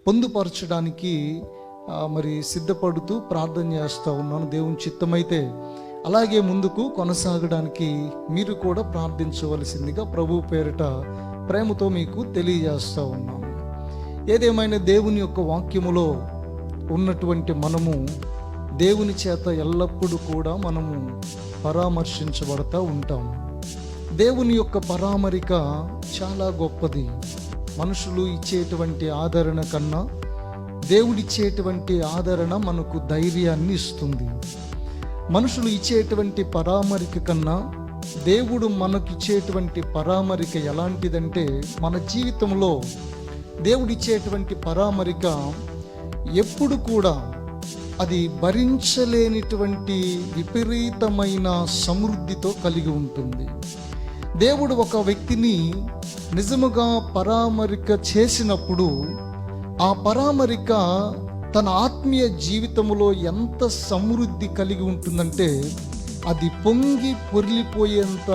పొందుపరచడానికి మరి సిద్ధపడుతూ ప్రార్థన చేస్తూ ఉన్నాను. దేవుని చిత్తమైతే అలాగే ముందుకు కొనసాగడానికి మీరు కూడా ప్రార్థించవలసిందిగా ప్రభు పేరిట ప్రేమతో మీకు తెలియజేస్తూ ఉన్నాను. ఏదేమైనా దేవుని యొక్క వాక్యములో ఉన్నటువంటి మనము దేవుని చేత ఎల్లప్పుడూ కూడా మనము పరామర్శించబడతా ఉంటాము. దేవుని యొక్క పరామరిక చాలా గొప్పది. మనుషులు ఇచ్చేటువంటి ఆదరణ కన్నా దేవుడిచ్చేటువంటి ఆదరణ మనకు ధైర్యాన్ని ఇస్తుంది. మనుషులు ఇచ్చేటువంటి పరామరిక కన్నా దేవుడు మనకిచ్చేటువంటి పరామరిక ఎలాంటిదంటే, మన జీవితంలో దేవుడిచ్చేటువంటి పరామరిక ఎప్పుడు కూడా అది భరించలేనిటువంటి విపరీతమైన సమృద్ధితో కలిగి ఉంటుంది. దేవుడు ఒక వ్యక్తిని నిజముగా పరామరిక చేసినప్పుడు ఆ పరామరిక తన ఆత్మీయ జీవితంలో ఎంత సమృద్ధి కలిగి ఉంటుందంటే, అది పొంగి పొర్లిపోయేంత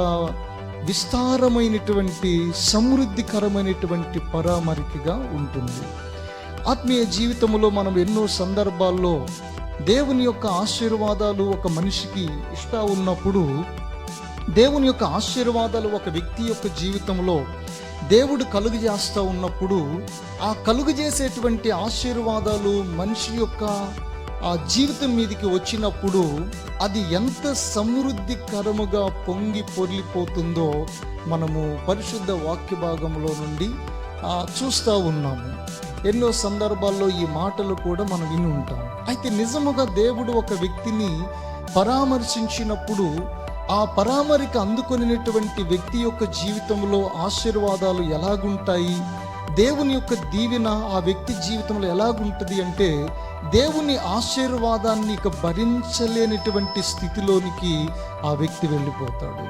విస్తారమైనటువంటి సమృద్ధికరమైనటువంటి పరామరికగా ఉంటుంది. ఆత్మీయ జీవితంలో మనం ఎన్నో సందర్భాల్లో దేవుని యొక్క ఆశీర్వాదాలు ఒక మనిషికి ఇష్టం ఉన్నప్పుడు, దేవుని యొక్క ఆశీర్వాదాలు ఒక వ్యక్తి యొక్క జీవితంలో దేవుడు కలుగజేస్తూ ఉన్నప్పుడు, ఆ కలుగజేసేటువంటి ఆశీర్వాదాలు మనిషి యొక్క ఆ జీవితం మీదకి వచ్చినప్పుడు అది ఎంత సమృద్ధికరముగా పొంగి పొర్లిపోతుందో మనము పరిశుద్ధ వాక్య భాగంలో నుండి చూస్తూ ఉన్నాము. ఎన్నో సందర్భాల్లో ఈ మాటలు కూడా మనం విని ఉంటాం. అయితే నిజముగా దేవుడు ఒక వ్యక్తిని పరామర్శించినప్పుడు ఆ పరామరిక అందుకొనినటువంటి వ్యక్తి యొక్క జీవితంలో ఆశీర్వాదాలు ఎలాగుంటాయి, దేవుని యొక్క దీవెన ఆ వ్యక్తి జీవితంలో ఎలాగుంటుంది అంటే, దేవుని ఆశీర్వాదాన్ని ఇక భరించలేనటువంటి స్థితిలోనికి ఆ వ్యక్తి వెళ్ళిపోతాడు.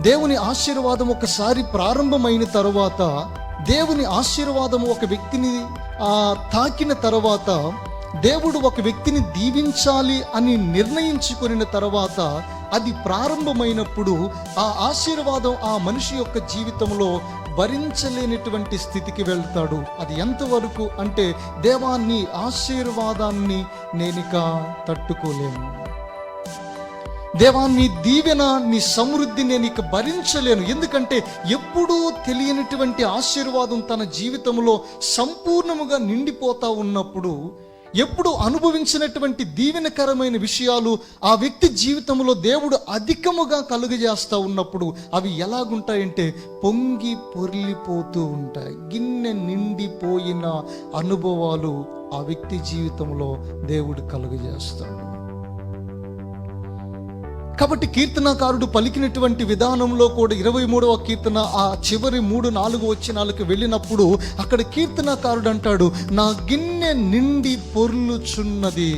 దేవుని ఆశీర్వాదం ఒకసారి ప్రారంభమైన తర్వాత, దేవుని ఆశీర్వాదం ఒక వ్యక్తిని తాకిన తర్వాత, దేవుడు ఒక వ్యక్తిని దీవించాలి అని నిర్ణయించుకున్న తర్వాత, అది ప్రారంభమైనప్పుడు ఆ ఆశీర్వాదం ఆ మనిషి యొక్క జీవితంలో భరించలేనటువంటి స్థితికి వెళ్తాడు. అది ఎంతవరకు అంటే, దేవా నీ ఆశీర్వాదాన్ని నేనిక తట్టుకోలేను, దేవా నీ దీవెన నీ సమృద్ధి నేను ఇక భరించలేను. ఎందుకంటే ఎప్పుడూ తెలియనటువంటి ఆశీర్వాదం తన జీవితంలో సంపూర్ణముగా నిండిపోతా ఉన్నప్పుడు, ఎప్పుడు అనుభవించినటువంటి దీవెనకరమైన విషయాలు ఆ వ్యక్తి జీవితంలో దేవుడు అధికముగా కలుగజేస్తూ ఉన్నప్పుడు అవి ఎలాగుంటాయంటే పొంగి పొర్లిపోతూ ఉంటాయి. గిన్నె నిండిపోయిన అనుభవాలు ఆ వ్యక్తి జీవితంలో దేవుడు కలుగజేస్తాడు. కాబట్టి కీర్తనకారుడు పలికినటువంటి విధానంలో కూడా 23వ కీర్తన ఆ చివరి 3-4 వచనాలకు వెళ్ళినప్పుడు అక్కడ కీర్తనకారుడు అంటాడు, నా గిన్నె నిండి పొర్లుచున్నది,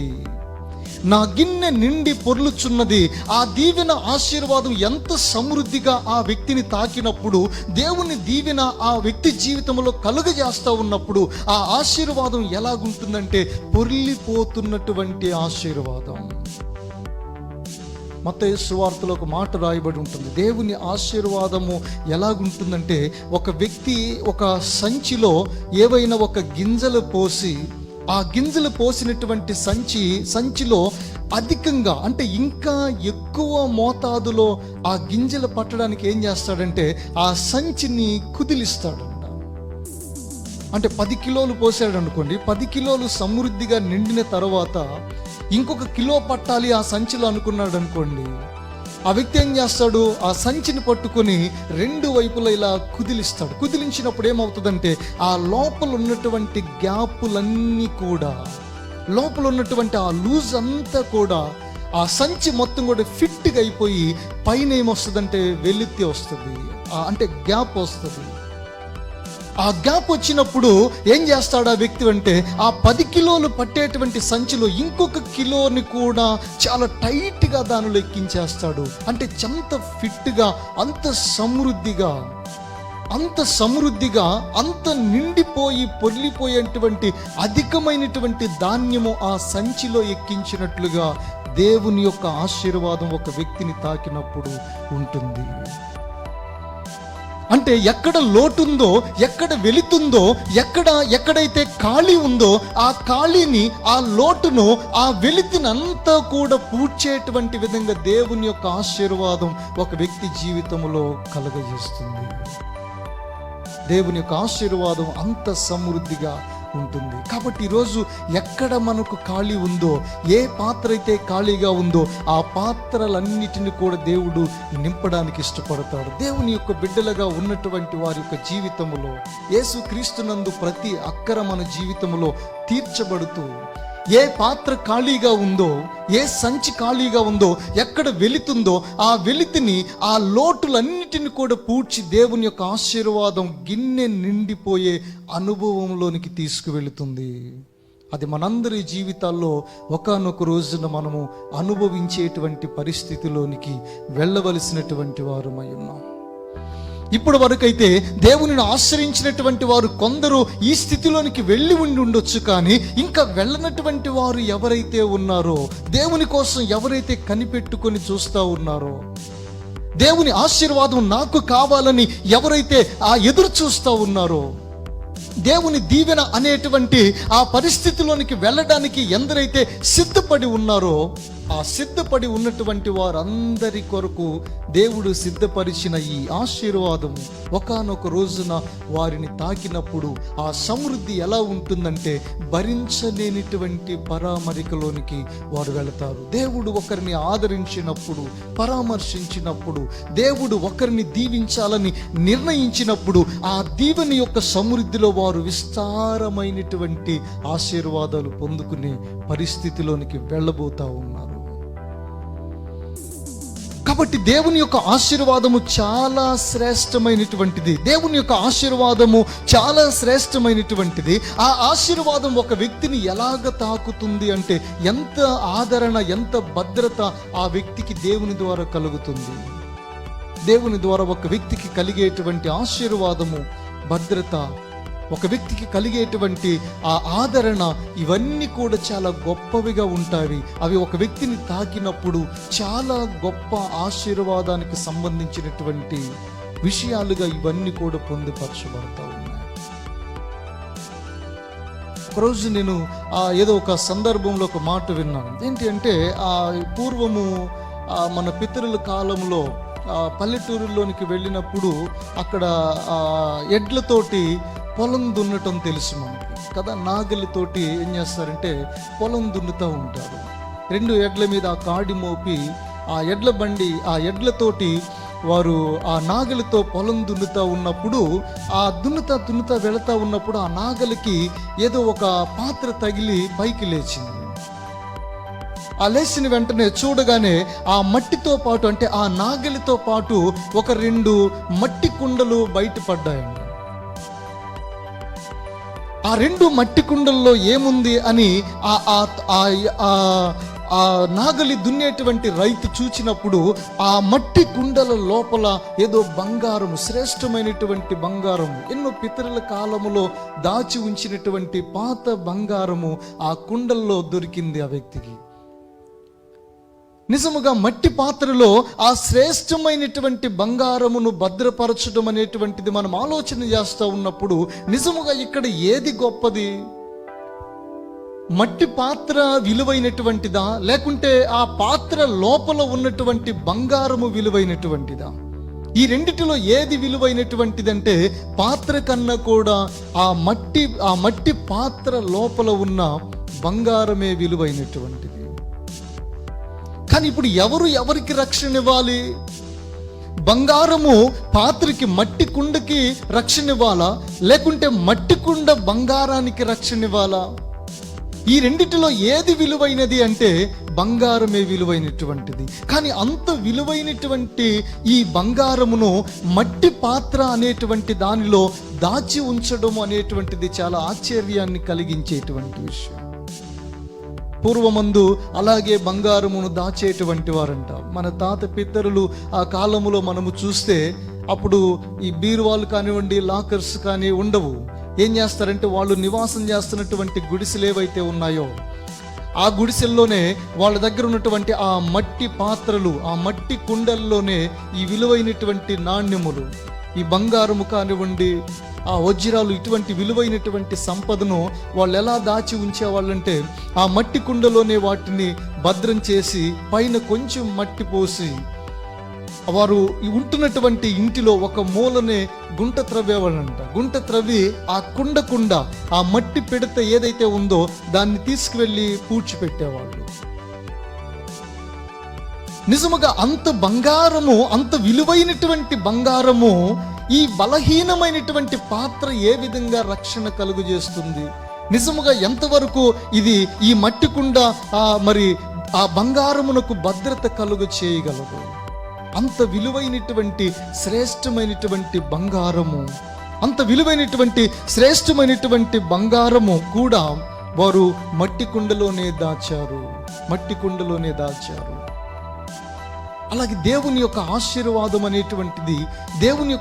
నా గిన్నె నిండి పొర్లుచున్నది. ఆ దీవెన ఆశీర్వాదం ఎంత సమృద్ధిగా ఆ వ్యక్తిని తాకినప్పుడు, దేవుని దీవెన ఆ వ్యక్తి జీవితంలో కలుగజేస్తూ ఉన్నప్పుడు ఆ ఆశీర్వాదం ఎలాగుంటుందంటే పొర్లిపోతున్నటువంటి ఆశీర్వాదం. మత్తయి సువార్తలో ఒక మాట రాయబడి ఉంటుంది. దేవుని ఆశీర్వాదము ఎలాగుంటుందంటే, ఒక వ్యక్తి ఒక సంచిలో ఏవైనా ఒక గింజలు పోసి, ఆ గింజలు పోసినటువంటి సంచిలో అధికంగా అంటే ఇంకా ఎక్కువ మోతాదులో ఆ గింజలు పట్టడానికి ఏం చేస్తాడంటే ఆ సంచిని కుదిలిస్తాడంట. అంటే 10 కిలోలు పోసాడు అనుకోండి, 10 కిలోలు సమృద్ధిగా నిండిన తర్వాత ఇంకొక కిలో పట్టాలి ఆ సంచిలో అనుకున్నాడు అనుకోండి, ఆ వ్యక్తి ఏం చేస్తాడు, ఆ సంచిని పట్టుకొని 2 వైపులా ఇలా కుదిలిస్తాడు. కుదిలించినప్పుడు ఏమవుతుందంటే ఆ లోపల ఉన్నటువంటి గ్యాపులన్నీ కూడా, లోపల ఉన్నటువంటి ఆ లూజ్ అంతా కూడా ఆ సంచి మొత్తం కూడా ఫిట్గా అయిపోయి పైన ఏమొస్తుందంటే వెలితి వస్తుంది, అంటే గ్యాప్ వస్తుంది. ఆ గ్యాప్ వచ్చినప్పుడు ఏం చేస్తాడు ఆ వ్యక్తి అంటే, ఆ 10 కిలోలు పట్టేటువంటి సంచిలో ఇంకొక కిలోని కూడా చాలా టైట్గా దానిలో ఎక్కించేస్తాడు. అంటే అంత ఫిట్గా, అంత సమృద్ధిగా అంత నిండిపోయి పొర్లిపోయేటువంటి అధికమైనటువంటి ధాన్యము ఆ సంచిలో ఎక్కించినట్లుగా దేవుని యొక్క ఆశీర్వాదం ఒక వ్యక్తిని తాకినప్పుడు ఉంటుంది. అంటే ఎక్కడ లోటుందో, ఎక్కడ వెళుతుందో, ఎక్కడైతే ఖాళీ ఉందో ఆ ఖాళీని, ఆ లోటును, ఆ వెలితినంతా కూడా పూడ్చేటువంటి విధంగా దేవుని యొక్క ఆశీర్వాదం ఒక వ్యక్తి జీవితంలో కలుగజేస్తుంది. దేవుని యొక్క ఆశీర్వాదం అంత సమృద్ధిగా ఉంటుంది. కాబట్టి ఈరోజు ఎక్కడ మనకు ఖాళీ ఉందో, ఏ పాత్ర అయితే ఖాళీగా ఉందో ఆ పాత్రలన్నిటిని కూడా దేవుడు నింపడానికి ఇష్టపడతాడు. దేవుని యొక్క బిడ్డలుగా ఉన్నటువంటి వారి యొక్క జీవితంలో యేసుక్రీస్తునందు ప్రతి అక్కర మన జీవితంలో తీర్చబడుతూ, ఏ పాత్ర ఖాళీగా ఉందో, ఏ సంచి ఖాళీగా ఉందో, ఎక్కడ వెళుతుందో ఆ వెలితిని, ఆ లోటులన్నిటిని కూడా పూడ్చి దేవుని యొక్క ఆశీర్వాదం గిన్నె నిండిపోయే అనుభవంలోనికి తీసుకువెళుతుంది. అది మనందరి జీవితాల్లో ఒకానొక రోజున మనము అనుభవించేటువంటి పరిస్థితిలోనికి వెళ్ళవలసినటువంటి వారమై ఉన్నాం. ఇప్పటి వరకైతే దేవునిని ఆశ్రయించినటువంటి వారు కొందరు ఈ స్థితిలోనికి వెళ్ళి ఉండొచ్చు, కానీ ఇంకా వెళ్ళనటువంటి వారు ఎవరైతే ఉన్నారో, దేవుని కోసం ఎవరైతే కనిపెట్టుకొని చూస్తూ ఉన్నారో, దేవుని ఆశీర్వాదం నాకు కావాలని ఎవరైతే ఎదురు చూస్తూ ఉన్నారో, దేవుని దీవెన అనేటువంటి ఆ పరిస్థితిలోనికి వెళ్ళడానికి ఎందరైతే సిద్ధపడి ఉన్నారో, ఆ సిద్ధపడి ఉన్నటువంటి వారందరి కొరకు దేవుడు సిద్ధపరిచిన ఈ ఆశీర్వాదము ఒకానొక రోజున వారిని తాకినప్పుడు ఆ సమృద్ధి ఎలా ఉంటుందంటే భరించలేనిటువంటి పరామరికలోనికి వారు వెళతారు. దేవుడు ఒకరిని ఆదరించినప్పుడు, పరామర్శించినప్పుడు, దేవుడు ఒకరిని దీవించాలని నిర్ణయించినప్పుడు ఆ దీవెన యొక్క సమృద్ధిలో వారు విస్తారమైనటువంటి ఆశీర్వాదాలు పొందుకునే పరిస్థితిలోనికి వెళ్ళబోతా ఉన్నారు. కాబట్టి దేవుని యొక్క ఆశీర్వాదము చాలా శ్రేష్టమైనటువంటిది. దేవుని యొక్క ఆశీర్వాదము చాలా శ్రేష్టమైనటువంటిది. ఆ ఆశీర్వాదం ఒక వ్యక్తిని ఎలాగ తాకుతుంది అంటే, ఎంత ఆదరణ, ఎంత భద్రత ఆ వ్యక్తికి దేవుని ద్వారా కలుగుతుంది. దేవుని ద్వారా ఒక వ్యక్తికి కలిగేటువంటి ఆశీర్వాదము, భద్రత, ఒక వ్యక్తికి కలిగేటువంటి ఆ ఆదరణ, ఇవన్నీ కూడా చాలా గొప్పవిగా ఉంటాయి. అవి ఒక వ్యక్తిని తాకినప్పుడు చాలా గొప్ప ఆశీర్వాదానికి సంబంధించినటువంటి విషయాలుగా ఇవన్నీ కూడా పొందుపరచబడతా ఉన్నాయి. ఒకరోజు నేను ఏదో ఒక సందర్భంలో ఒక మాట విన్నాను. ఏంటి అంటే, పూర్వము మన పితరుల కాలంలో పల్లెటూరులోనికి వెళ్ళినప్పుడు అక్కడ ఎడ్లతోటి పొలం దున్నటం తెలుసు మనకి కదా. నాగలితోటి ఏం చేస్తారంటే పొలం దున్నుతూ ఉంటారు. 2 ఎడ్ల మీద ఆ కాడి మోపి ఆ ఎడ్ల బండి, ఆ ఎడ్లతోటి వారు ఆ నాగలితో పొలం దున్నుతూ ఉన్నప్పుడు, ఆ దున్నుతా వెళుతూ ఉన్నప్పుడు ఆ నాగలికి ఏదో ఒక పాత్ర తగిలి పైకి లేచింది. ఆ లేచిన వెంటనే చూడగానే ఆ మట్టితో పాటు, అంటే ఆ నాగలితో పాటు ఒక 2 మట్టి కుండలు బయటపడ్డాయండి. ఆ 2 మట్టి కుండల్లో ఏముంది అని ఆ నాగలి దున్నేటువంటి రైతు చూచినప్పుడు, ఆ మట్టి కుండల లోపల ఏదో బంగారము, శ్రేష్టమైనటువంటి బంగారము, ఎన్నో పితరుల కాలములో దాచి ఉంచినటువంటి పాత బంగారము ఆ కుండల్లో దొరికింది ఆ వ్యక్తికి. నిజముగా మట్టి పాత్రలో ఆ శ్రేష్టమైనటువంటి బంగారమును భద్రపరచడం అనేటువంటిది మనం ఆలోచన చేస్తూ ఉన్నప్పుడు, నిజముగా ఇక్కడ ఏది గొప్పది? మట్టి పాత్ర విలువైనటువంటిదా, లేకుంటే ఆ పాత్ర లోపల ఉన్నటువంటి బంగారము విలువైనటువంటిదా? ఈ రెండిటిలో ఏది విలువైనటువంటిదంటే, పాత్ర కన్నా కూడా ఆ మట్టి పాత్ర లోపల ఉన్న బంగారమే విలువైనటువంటిది. కానీ ఇప్పుడు ఎవరికి రక్షణ ఇవ్వాలి? బంగారము పాత్రకి, మట్టి కుండకి రక్షణ ఇవ్వాలా, లేకుంటే మట్టి కుండ బంగారానికి రక్షణ ఇవ్వాలా? ఈ రెండిటిలో ఏది విలువైనది అంటే బంగారమే విలువైనటువంటిది. కానీ అంత విలువైనటువంటి ఈ బంగారమును మట్టి పాత్ర అనేటువంటి దానిలో దాచి ఉంచడం అనేటువంటిది చాలా ఆశ్చర్యాన్ని కలిగించేటువంటి విషయం. పూర్వమందు అలాగే బంగారమును దాచేటువంటి వారంట. మన తాత పితరులు ఆ కాలములో మనము చూస్తే, అప్పుడు ఈ బీరువాలు కానివ్వండి, లాకర్స్ కానీ ఉండవు. ఏం చేస్తారంటే, వాళ్ళు నివాసం చేస్తున్నటువంటి గుడిసెలు ఏవైతే ఉన్నాయో ఆ గుడిసెల్లోనే వాళ్ళ దగ్గర ఉన్నటువంటి ఆ మట్టి పాత్రలు, ఆ మట్టి కుండల్లోనే ఈ విలువైనటువంటి నాణ్యములు, ఈ బంగారము కానివ్వండి, ఆ వజ్రాలు, ఇటువంటి విలువైనటువంటి సంపదను వాళ్ళు ఎలా దాచి ఉంచేవాళ్ళంటే ఆ మట్టి కుండలోనే వాటిని భద్రం చేసి పైన కొంచెం మట్టి పోసి వారు ఉంటున్నటువంటి ఇంటిలో ఒక మూలనే గుంట త్రవ్వేవాళ్ళంట. గుంట త్రవ్వి ఆ కుండ ఆ మట్టి పిడత ఏదైతే ఉందో దాన్ని తీసుకువెళ్ళి పూడ్చిపెట్టేవాళ్ళు. నిజముగా అంత బంగారము, అంత విలువైనటువంటి బంగారము ఈ బలహీనమైనటువంటి పాత్ర ఏ విధంగా రక్షణ కలుగు చేస్తుంది? నిజముగా ఎంతవరకు ఇది ఈ మట్టి కుండ మరి ఆ బంగారమునకు భద్రత కలుగు చేయగలదు? అంత విలువైనటువంటి శ్రేష్టమైనటువంటి బంగారము, అంత విలువైనటువంటి శ్రేష్టమైనటువంటి బంగారము కూడా వారు మట్టి కుండలోనే దాచారు. అలాగే దేవుని యొక్క ఆశీర్వాదం అనేటువంటిది, దేవుని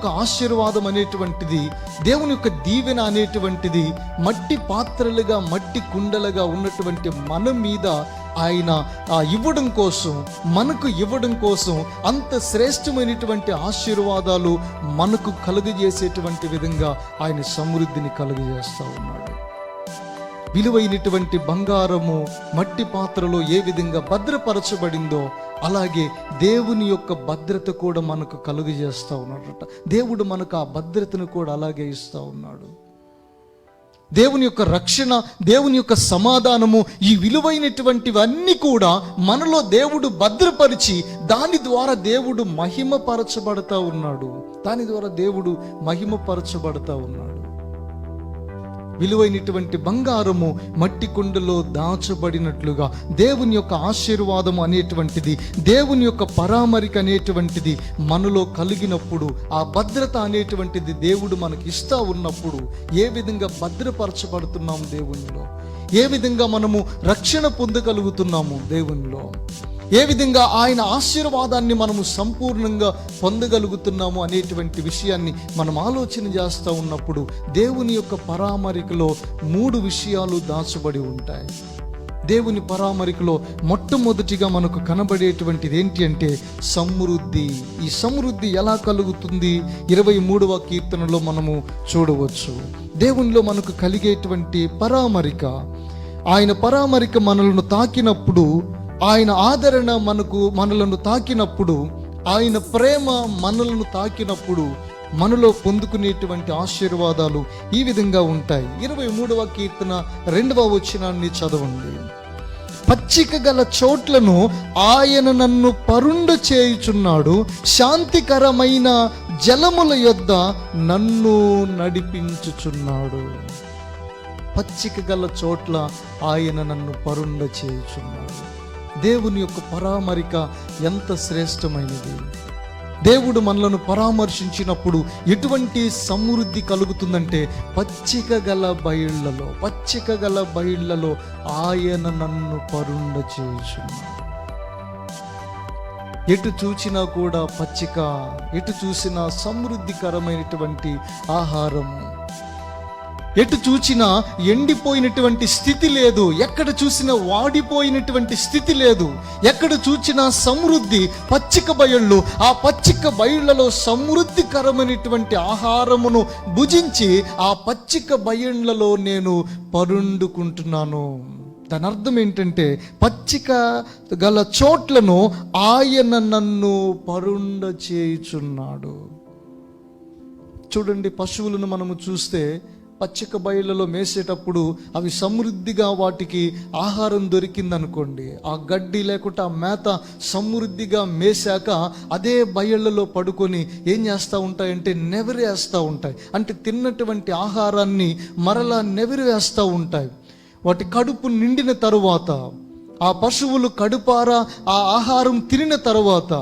యొక్క దీవెన అనేటువంటిది మట్టి పాత్రలుగా, మట్టి కుండలుగా ఉన్నటువంటి మన మీద ఆయన మనకు ఇవ్వడం కోసం అంత శ్రేష్టమైనటువంటి ఆశీర్వాదాలు మనకు కలుగజేసేటువంటి విధంగా ఆయన సమృద్ధిని కలుగజేస్తూ ఉన్నాడు. విలువైనటువంటి బంగారము మట్టి పాత్రలో ఏ విధంగా భద్రపరచబడిందో అలాగే దేవుని యొక్క భద్రత కూడా మనకు కలుగజేస్తూ ఉన్నాడట. దేవుడు మనకు ఆ భద్రతను కూడా అలాగే ఇస్తూ ఉన్నాడు. దేవుని యొక్క రక్షణ, దేవుని యొక్క సమాధానము, ఈ విలువైనటువంటివన్నీ కూడా మనలో దేవుడు భద్రపరిచి దాని ద్వారా దేవుడు మహిమపరచబడతా ఉన్నాడు. విలువైనటువంటి బంగారము మట్టి కుండలో దాచబడినట్లుగా దేవుని యొక్క ఆశీర్వాదము అనేటువంటిది, దేవుని యొక్క పరామరిక అనేటువంటిది మనలో కలిగినప్పుడు, ఆ భద్రత అనేటువంటిది దేవుడు మనకి ఇస్తా ఉన్నప్పుడు ఏ విధంగా భద్రపరచబడుతున్నాము దేవునిలో, ఏ విధంగా మనము రక్షణ పొందగలుగుతున్నాము దేవునిలో, ఏ విధంగా ఆయన ఆశీర్వాదాన్ని మనము సంపూర్ణంగా పొందగలుగుతున్నాము అనేటువంటి విషయాన్ని మనం ఆలోచన చేస్తూ ఉన్నప్పుడు దేవుని యొక్క పరామరికలో 3 విషయాలు దాచబడి ఉంటాయి. దేవుని పరామరికలో మొట్టమొదటిగా మనకు కనబడేటువంటిది ఏంటి అంటే సమృద్ధి. ఈ సమృద్ధి ఎలా కలుగుతుంది? 23వ కీర్తనలో మనము చూడవచ్చు. దేవునిలో మనకు కలిగేటువంటి పరామరిక, ఆయన పరామరిక మనలను తాకినప్పుడు, ఆయన ఆదరణ మనలను తాకినప్పుడు, ఆయన ప్రేమ మనలను తాకినప్పుడు మనలో పొందుకునేటువంటి ఆశీర్వాదాలు ఈ విధంగా ఉంటాయి. 23వ కీర్తన 2వ వచనాన్ని చదవండి. పచ్చిక గల చోట్లను ఆయన నన్ను పరుండ చేయుచున్నాడు, శాంతికరమైన జలముల యొద్ద నన్ను నడిపించుచున్నాడు. పచ్చిక గల చోట్ల ఆయన నన్ను పరుండ చేయుచున్నాడు. దేవుని యొక్క పరామరిక ఎంత శ్రేష్టమైనది! దేవుడు మనలను పరామర్శించినప్పుడు ఎటువంటి సమృద్ధి కలుగుతుందంటే పచ్చిక గల బయళ్లలో ఆయన నన్ను పరుండ చేయుచున్నాడు. ఎటు చూచినా కూడా పచ్చిక, ఎటు చూసినా సమృద్ధికరమైనటువంటి ఆహారము, ఎటు చూచినా ఎండిపోయినటువంటి స్థితి లేదు, ఎక్కడ చూసినా వాడిపోయినటువంటి స్థితి లేదు, ఎక్కడ చూచినా సమృద్ధి, పచ్చిక బయళ్ళు. ఆ పచ్చిక బయళ్లలో సమృద్ధికరమైనటువంటి ఆహారమును భుజించి ఆ పచ్చిక బయళ్లలో నేను పరుండుకుంటున్నాను. దాని అర్థం ఏంటంటే పచ్చిక గల చోట్లను ఆయన నన్ను పరుండ చేయుచున్నాడు. చూడండి, పశువులను మనము చూస్తే పచ్చిక బయళ్ళలో మేసేటప్పుడు అవి సమృద్ధిగా వాటికి ఆహారం దొరికిందనుకోండి, ఆ గడ్డి లేకుంటే ఆ మేత సమృద్ధిగా మేసాక అదే బయళ్ళలో పడుకొని ఏం చేస్తూ ఉంటాయంటే నెవరేస్తూ ఉంటాయి. అంటే తిన్నటువంటి ఆహారాన్ని మరలా నెవరేస్తూ ఉంటాయి. వాటి కడుపు నిండిన తరువాత, ఆ పశువులు కడుపారా ఆ ఆహారం తినిన తరువాత,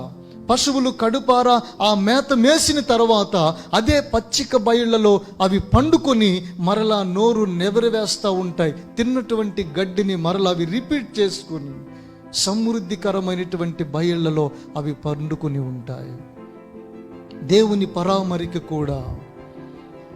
పశువులు కడుపారా ఆ మేత మేసిన తర్వాత అదే పచ్చిక బయళ్లలో అవి పండుకొని మరలా నోరు నెవరవేస్తూ ఉంటాయి. తిన్నటువంటి గడ్డిని మరలా అవి రిపీట్ చేసుకుని సమృద్ధికరమైనటువంటి బయళ్లలో అవి పండుకొని ఉంటాయి. దేవుని పరామరిక కూడా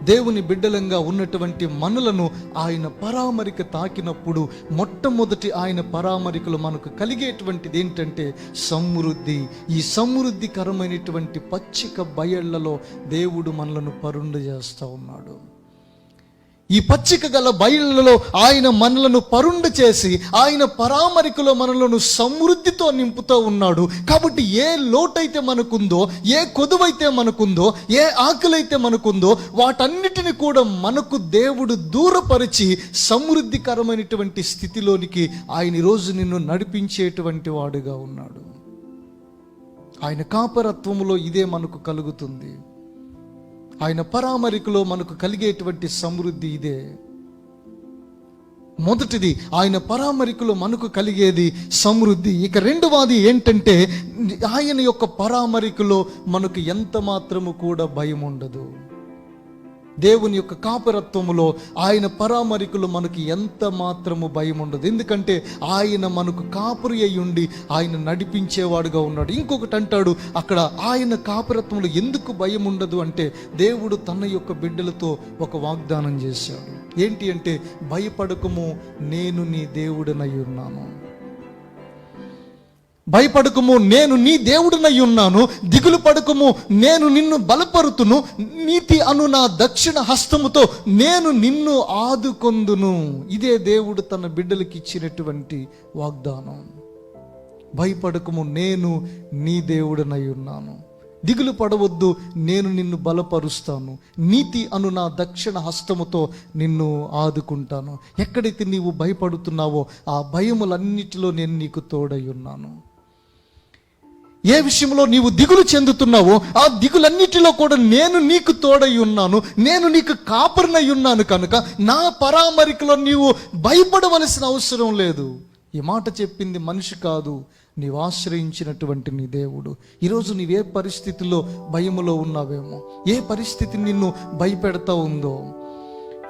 దేవుని బిడ్డలంగా ఉన్నటువంటి మనలను ఆయన పరామరిక తాకినప్పుడు మొట్టమొదటి ఆయన పరామరికలు మనకు కలిగేటువంటిది ఏంటంటే సమృద్ధి. ఈ సమృద్ధికరమైనటువంటి పచ్చిక బయళ్లలో దేవుడు మనలను పరుండు చేస్తూ ఉన్నాడు. ఈ పచ్చిక గల బయళ్లలో ఆయన మనలను పరుండు చేసి ఆయన పరామరికలో మనలను సమృద్ధితో నింపుతూ ఉన్నాడు. కాబట్టి ఏ లోటైతే మనకుందో, ఏ కొదువైతే మనకుందో, ఏ ఆకలైతే మనకుందో, వాటన్నిటిని కూడా మనకు దేవుడు దూరపరిచి సమృద్ధికరమైనటువంటి స్థితిలోనికి ఆయన ఈరోజు నిన్ను నడిపించేటువంటి వాడుగా ఉన్నాడు. ఆయన కాపరత్వములో ఇదే మనకు కలుగుతుంది. ఆయన పరామరికలో మనకు కలిగేటువంటి సమృద్ధి ఇదే. మొదటిది ఆయన పరామరికలో మనకు కలిగేది సమృద్ధి. ఇక రెండవది ఏంటంటే ఆయన యొక్క పరామరికలో మనకు ఎంత మాత్రము కూడా భయం ఉండదు. దేవుని యొక్క కాపరత్వములో ఆయన పరామరికలు మనకి ఎంత మాత్రము భయం ఉండదు. ఎందుకంటే ఆయన మనకు కాపురి అయి ఉండి ఆయన నడిపించేవాడుగా ఉన్నాడు. ఇంకొకటి అంటాడు అక్కడ, ఆయన కాపరత్వంలో ఎందుకు భయం ఉండదు అంటే దేవుడు తన యొక్క బిడ్డలతో ఒక వాగ్దానం చేశాడు. ఏంటి అంటే, భయపడకము, నేను నీ దేవుడనై ఉన్నాను. భయపడకము, నేను నీ దేవుడినై ఉన్నాను. దిగులు పడకము, నేను నిన్ను బలపరుతును. నీతి అను నా దక్షిణ హస్తముతో నేను నిన్ను ఆదుకొందును. ఇదే దేవుడు తన బిడ్డలకి ఇచ్చినటువంటి వాగ్దానం. భయపడకము, నేను నీ దేవుడినై ఉన్నాను. దిగులు పడవద్దు, నేను నిన్ను బలపరుస్తాను. నీతి అను నా దక్షిణ హస్తముతో నిన్ను ఆదుకుంటాను. ఎక్కడైతే నీవు భయపడుతున్నావో ఆ భయములన్నిటిలో నేను నీకు తోడై ఉన్నాను. ఏ విషయంలో నీవు దిగులు చెందుతున్నావో ఆ దిగులన్నిటిలో కూడా నేను నీకు తోడై ఉన్నాను. నేను నీకు కాపరినై ఉన్నాను కనుక నా పరామరికలో నీవు భయపడవలసిన అవసరం లేదు. ఈ మాట చెప్పింది మనిషి కాదు, నీవు ఆశ్రయించినటువంటి నీ దేవుడు. ఈరోజు నీవే పరిస్థితిలో భయములో ఉన్నావేమో, ఏ పరిస్థితి నిన్ను భయపెడతా ఉందో,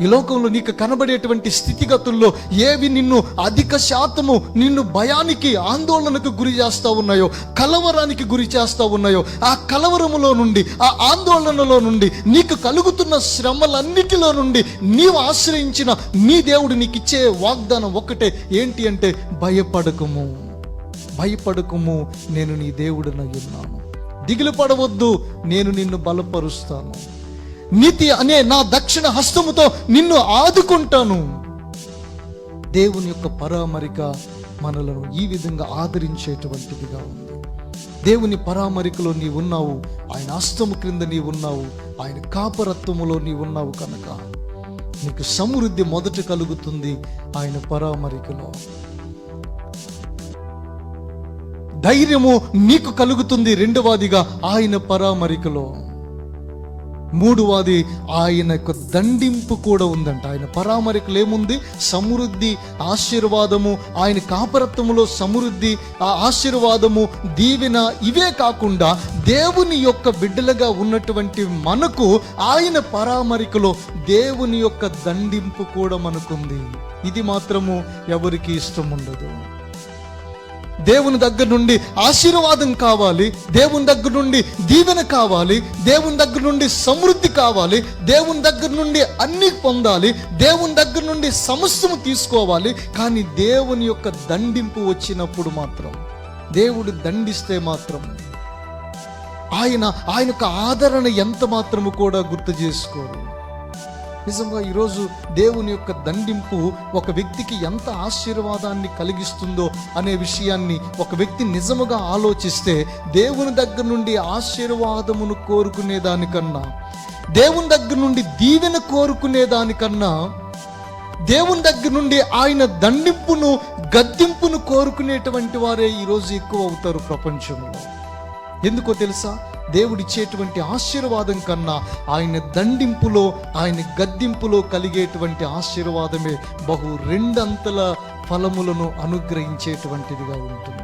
ఈ లోకంలో నీకు కనబడేటువంటి స్థితిగతుల్లో ఏవి నిన్ను అధిక శాతము నిన్ను భయానికి, ఆందోళనకు గురి చేస్తూ ఉన్నాయో, కలవరానికి గురి చేస్తూ ఉన్నాయో, ఆ కలవరములో నుండి, ఆ ఆందోళనలో నుండి, నీకు కలుగుతున్న శ్రమలన్నిటిలో నుండి నీవు ఆశ్రయించిన నీ దేవుడు నీకు ఇచ్చే వాగ్దానం ఒక్కటే. ఏంటి అంటే, భయపడకము, భయపడకము, నేను నీ దేవుడినై ఉన్నాను. దిగులు పడవద్దు, నేను నిన్ను బలపరుస్తాను. నీతి అనే నా దక్షిణ హస్తముతో నిన్ను ఆదుకుంటాను. దేవుని యొక్క పరామరిక మనలను ఈ విధంగా ఆదరించేటువంటిదిగా ఉంది. దేవుని పరామరికలో నీవు ఉన్నావు, ఆయన హస్తము క్రింద నీవు ఉన్నావు, ఆయన కాపరత్వములో నీవు ఉన్నావు కనుక నీకు సమృద్ధి మొదట కలుగుతుంది ఆయన పరామరికలో. ధైర్యము నీకు కలుగుతుంది రెండవదిగా ఆయన పరామరికలో. మూడవది ఆయన యొక్క దండింపు కూడా ఉందంట. ఆయన పరామరికలు ఏముంది? సమృద్ధి, ఆశీర్వాదము, ఆయన కాపరత్వములో సమృద్ధి, ఆ ఆశీర్వాదము, దీవెన. ఇవే కాకుండా దేవుని యొక్క బిడ్డలుగా ఉన్నటువంటి మనకు ఆయన పరామరికలో దేవుని యొక్క దండింపు కూడా మనకుంది. ఇది మాత్రము ఎవరికి ఇష్టం ఉండదు. దేవుని దగ్గర నుండి ఆశీర్వాదం కావాలి, దేవుని దగ్గర నుండి దీవెన కావాలి, దేవుని దగ్గర నుండి సమృద్ధి కావాలి, దేవుని దగ్గర నుండి అన్ని పొందాలి, దేవుని దగ్గర నుండి సమస్తము తీసుకోవాలి. కానీ దేవుని యొక్క దండింపు వచ్చినప్పుడు మాత్రం, దేవుడు దండిస్తే మాత్రం ఆయన యొక్క ఆదరణ ఎంత మాత్రము కూడా గుర్తు చేసుకోరు. నిజంగా ఈరోజు దేవుని యొక్క దండింపు ఒక వ్యక్తికి ఎంత ఆశీర్వాదాన్ని కలిగిస్తుందో అనే విషయాన్ని ఒక వ్యక్తి నిజముగా ఆలోచిస్తే, దేవుని దగ్గర నుండి ఆశీర్వాదమును కోరుకునే దానికన్నా, దేవుని దగ్గర నుండి దీవెన కోరుకునే దానికన్నా, దేవుని దగ్గర నుండి ఆయన దండింపును, గద్దింపును కోరుకునేటువంటి వారే ఈరోజు ఎక్కువ అవుతారు ప్రపంచంలో. ఎందుకో తెలుసా? దేవుడిచ్చేటువంటి ఆశీర్వాదం కన్నా ఆయన దండింపులో, ఆయన గద్దింపులో కలిగేటువంటి ఆశీర్వాదమే బహు రెండంతల ఫలములను అనుగ్రహించేటువంటిదిగా ఉంటుంది.